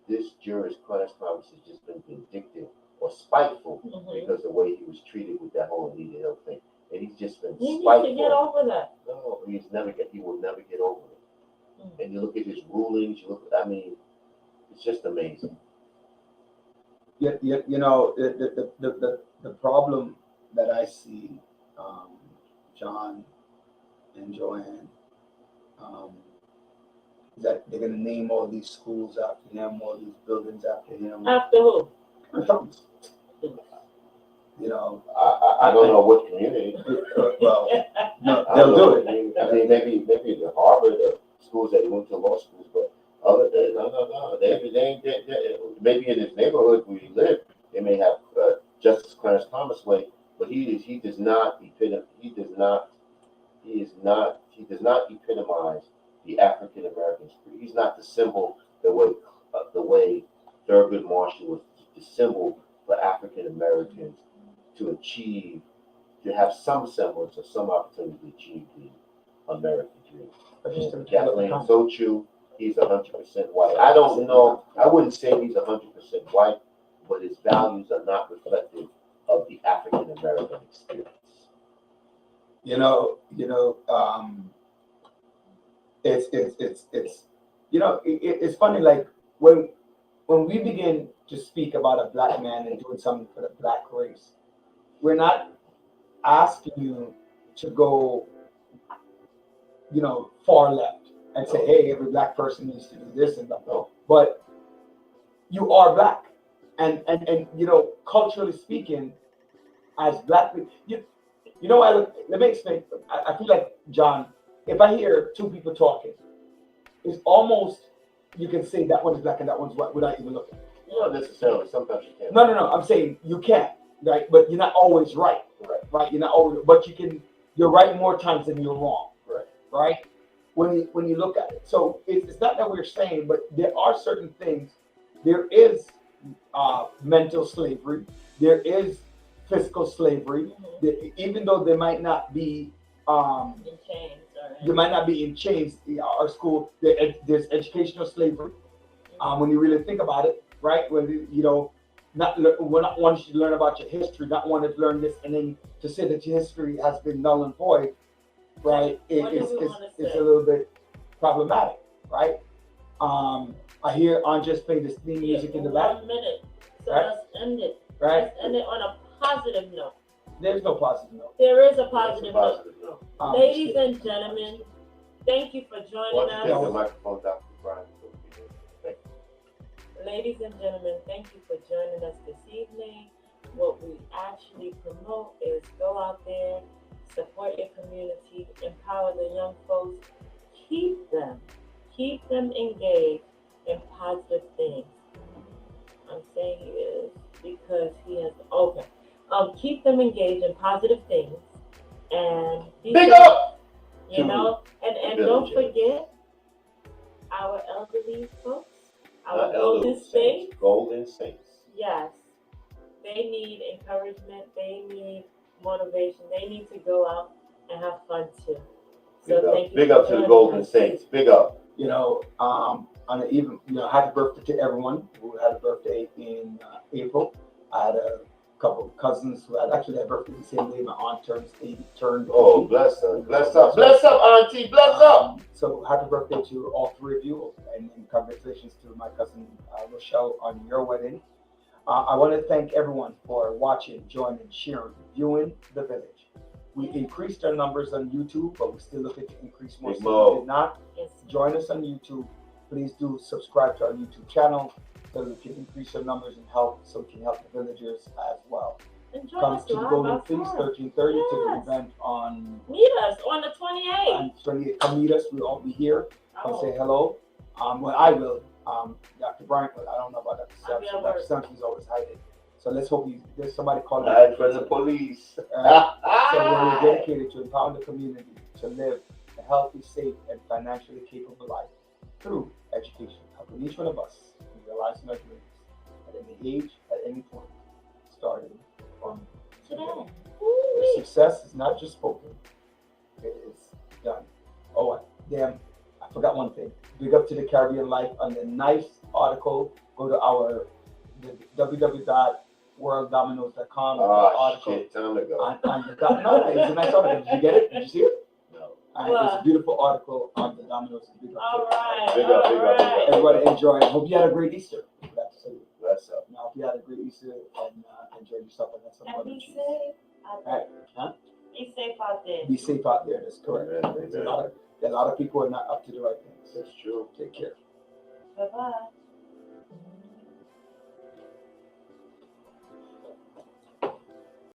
this jurist Clarence Thomas has just been vindictive or spiteful because the way he was treated with that whole Anita Hill thing, and he's just been spiteful. He needs to get over that. No, he will never get over it. And you look at his rulings, it's just amazing. You know, the problem that I see, John and Joanne, is that they're gonna name all these schools after him, all these buildings after him. After who? You know, I don't know what community. well, no, I they'll don't do know. it. I mean, maybe the Harvard schools that went to law schools, but other than no. Maybe in his neighborhood where you live, they may have Justice Clarence Thomas Way, but he does not epitomize the African American spirit. He's not the symbol the way Thurgood Marshall was the symbol for African Americans to have some semblance or some opportunity to achieve the American dream. And Kathleen Sochu, he's 100% white. I don't know. I wouldn't say he's 100% white, but his values are not reflective of the African American experience. It's funny. Like when we begin to speak about a black man and doing something for the black race, we're not asking you to go, far left and say, hey, every black person needs to do this and that. No. But you are black. And culturally speaking, as black people, let me explain. I feel like, John, if I hear two people talking, it's almost, you can say that one is black and that one's white without even looking. Not necessarily. Sometimes you can't. No. I'm saying you can, right? But you're not always right. Right? You're not always, but you're right more times than you're wrong. Right? When you look at it. So it's not that we're saying, but there are certain things. There is mental slavery. There is physical slavery. Even though they might not be In chains, they might not be in chains. Our school, there's educational slavery. When you really think about it, right? When we're not wanting you to learn about your history, not wanting to learn this, and then to say that your history has been null and void, right? It's a little bit problematic, right? I hear Andres play this theme music in the back. 1 minute. So Right. let's end it. Right? Let's end it on a positive note. There's no positive note. There is a positive note. No. Ladies and gentlemen, thank you for joining Why don't you take the us. microphone, Dr. Brian? Thank you. Ladies and gentlemen, thank you for joining us this evening. What we actually promote is go out there, support your community, empower the young folks, keep them engaged in positive things. I'm saying he is because he has keep them engaged in positive things and Big up! and don't forget our elderly folks, our golden saints. Golden Saints. Yes, they need encouragement. They need motivation. They need to go out and have fun too. So thank you. Big for up to the joining Golden us. Saints. Big up. On an even, happy birthday to everyone who had a birthday in April. I had a couple of cousins who had actually had birthday the same day. My aunt turned 80. Oh, bless her. Bless up. Bless up, Auntie. Bless up. So happy birthday to all three of you, and congratulations to my cousin Rochelle on your wedding. I want to thank everyone for watching, joining, sharing, viewing The Village. We increased our numbers on YouTube, but we're still looking to increase more. Big So Mo. if you did not join us on YouTube, please do subscribe to our YouTube channel so we can increase our numbers and so we can help the villagers as well. Enjoy Come us to the live Golden outside. Feast 1330 to the Yes. event on Meet us on the 28th. 28th. Come meet us. We'll all be here. Come Oh. say hello. Well, I will. Dr. Bryant, but I don't know about Dr. I'll be Sampson. at Dr. work. Sampson's always hiding. So let's hope there's somebody calling. Hide from the police. So we're dedicated to empowering the community to live a healthy, safe, and financially capable life through education, helping each one of us realize our dreams at any age, at any point, starting from Today. The success is not just spoken; it is done. Oh, damn! I forgot one thing. Big up to the Caribbean Life on the nice article. Go to our www.worlddominoes.com. article. Shit, time to go. No, it's a nice article. Did you get it? Did you see it? No. It's a beautiful article on the Dominoes. Big up. All right. Big up, big up, big up. Everybody enjoy it. Hope you had a great Easter. Bless up. Now, hope you had a great Easter and enjoyed yourself. And that's some And other be cheese. safe out Right. there. Be safe out there. Be safe out there. That's correct. Amen, There's amen. a lot of people are not up to the right things. That's true. Take care. Bye bye.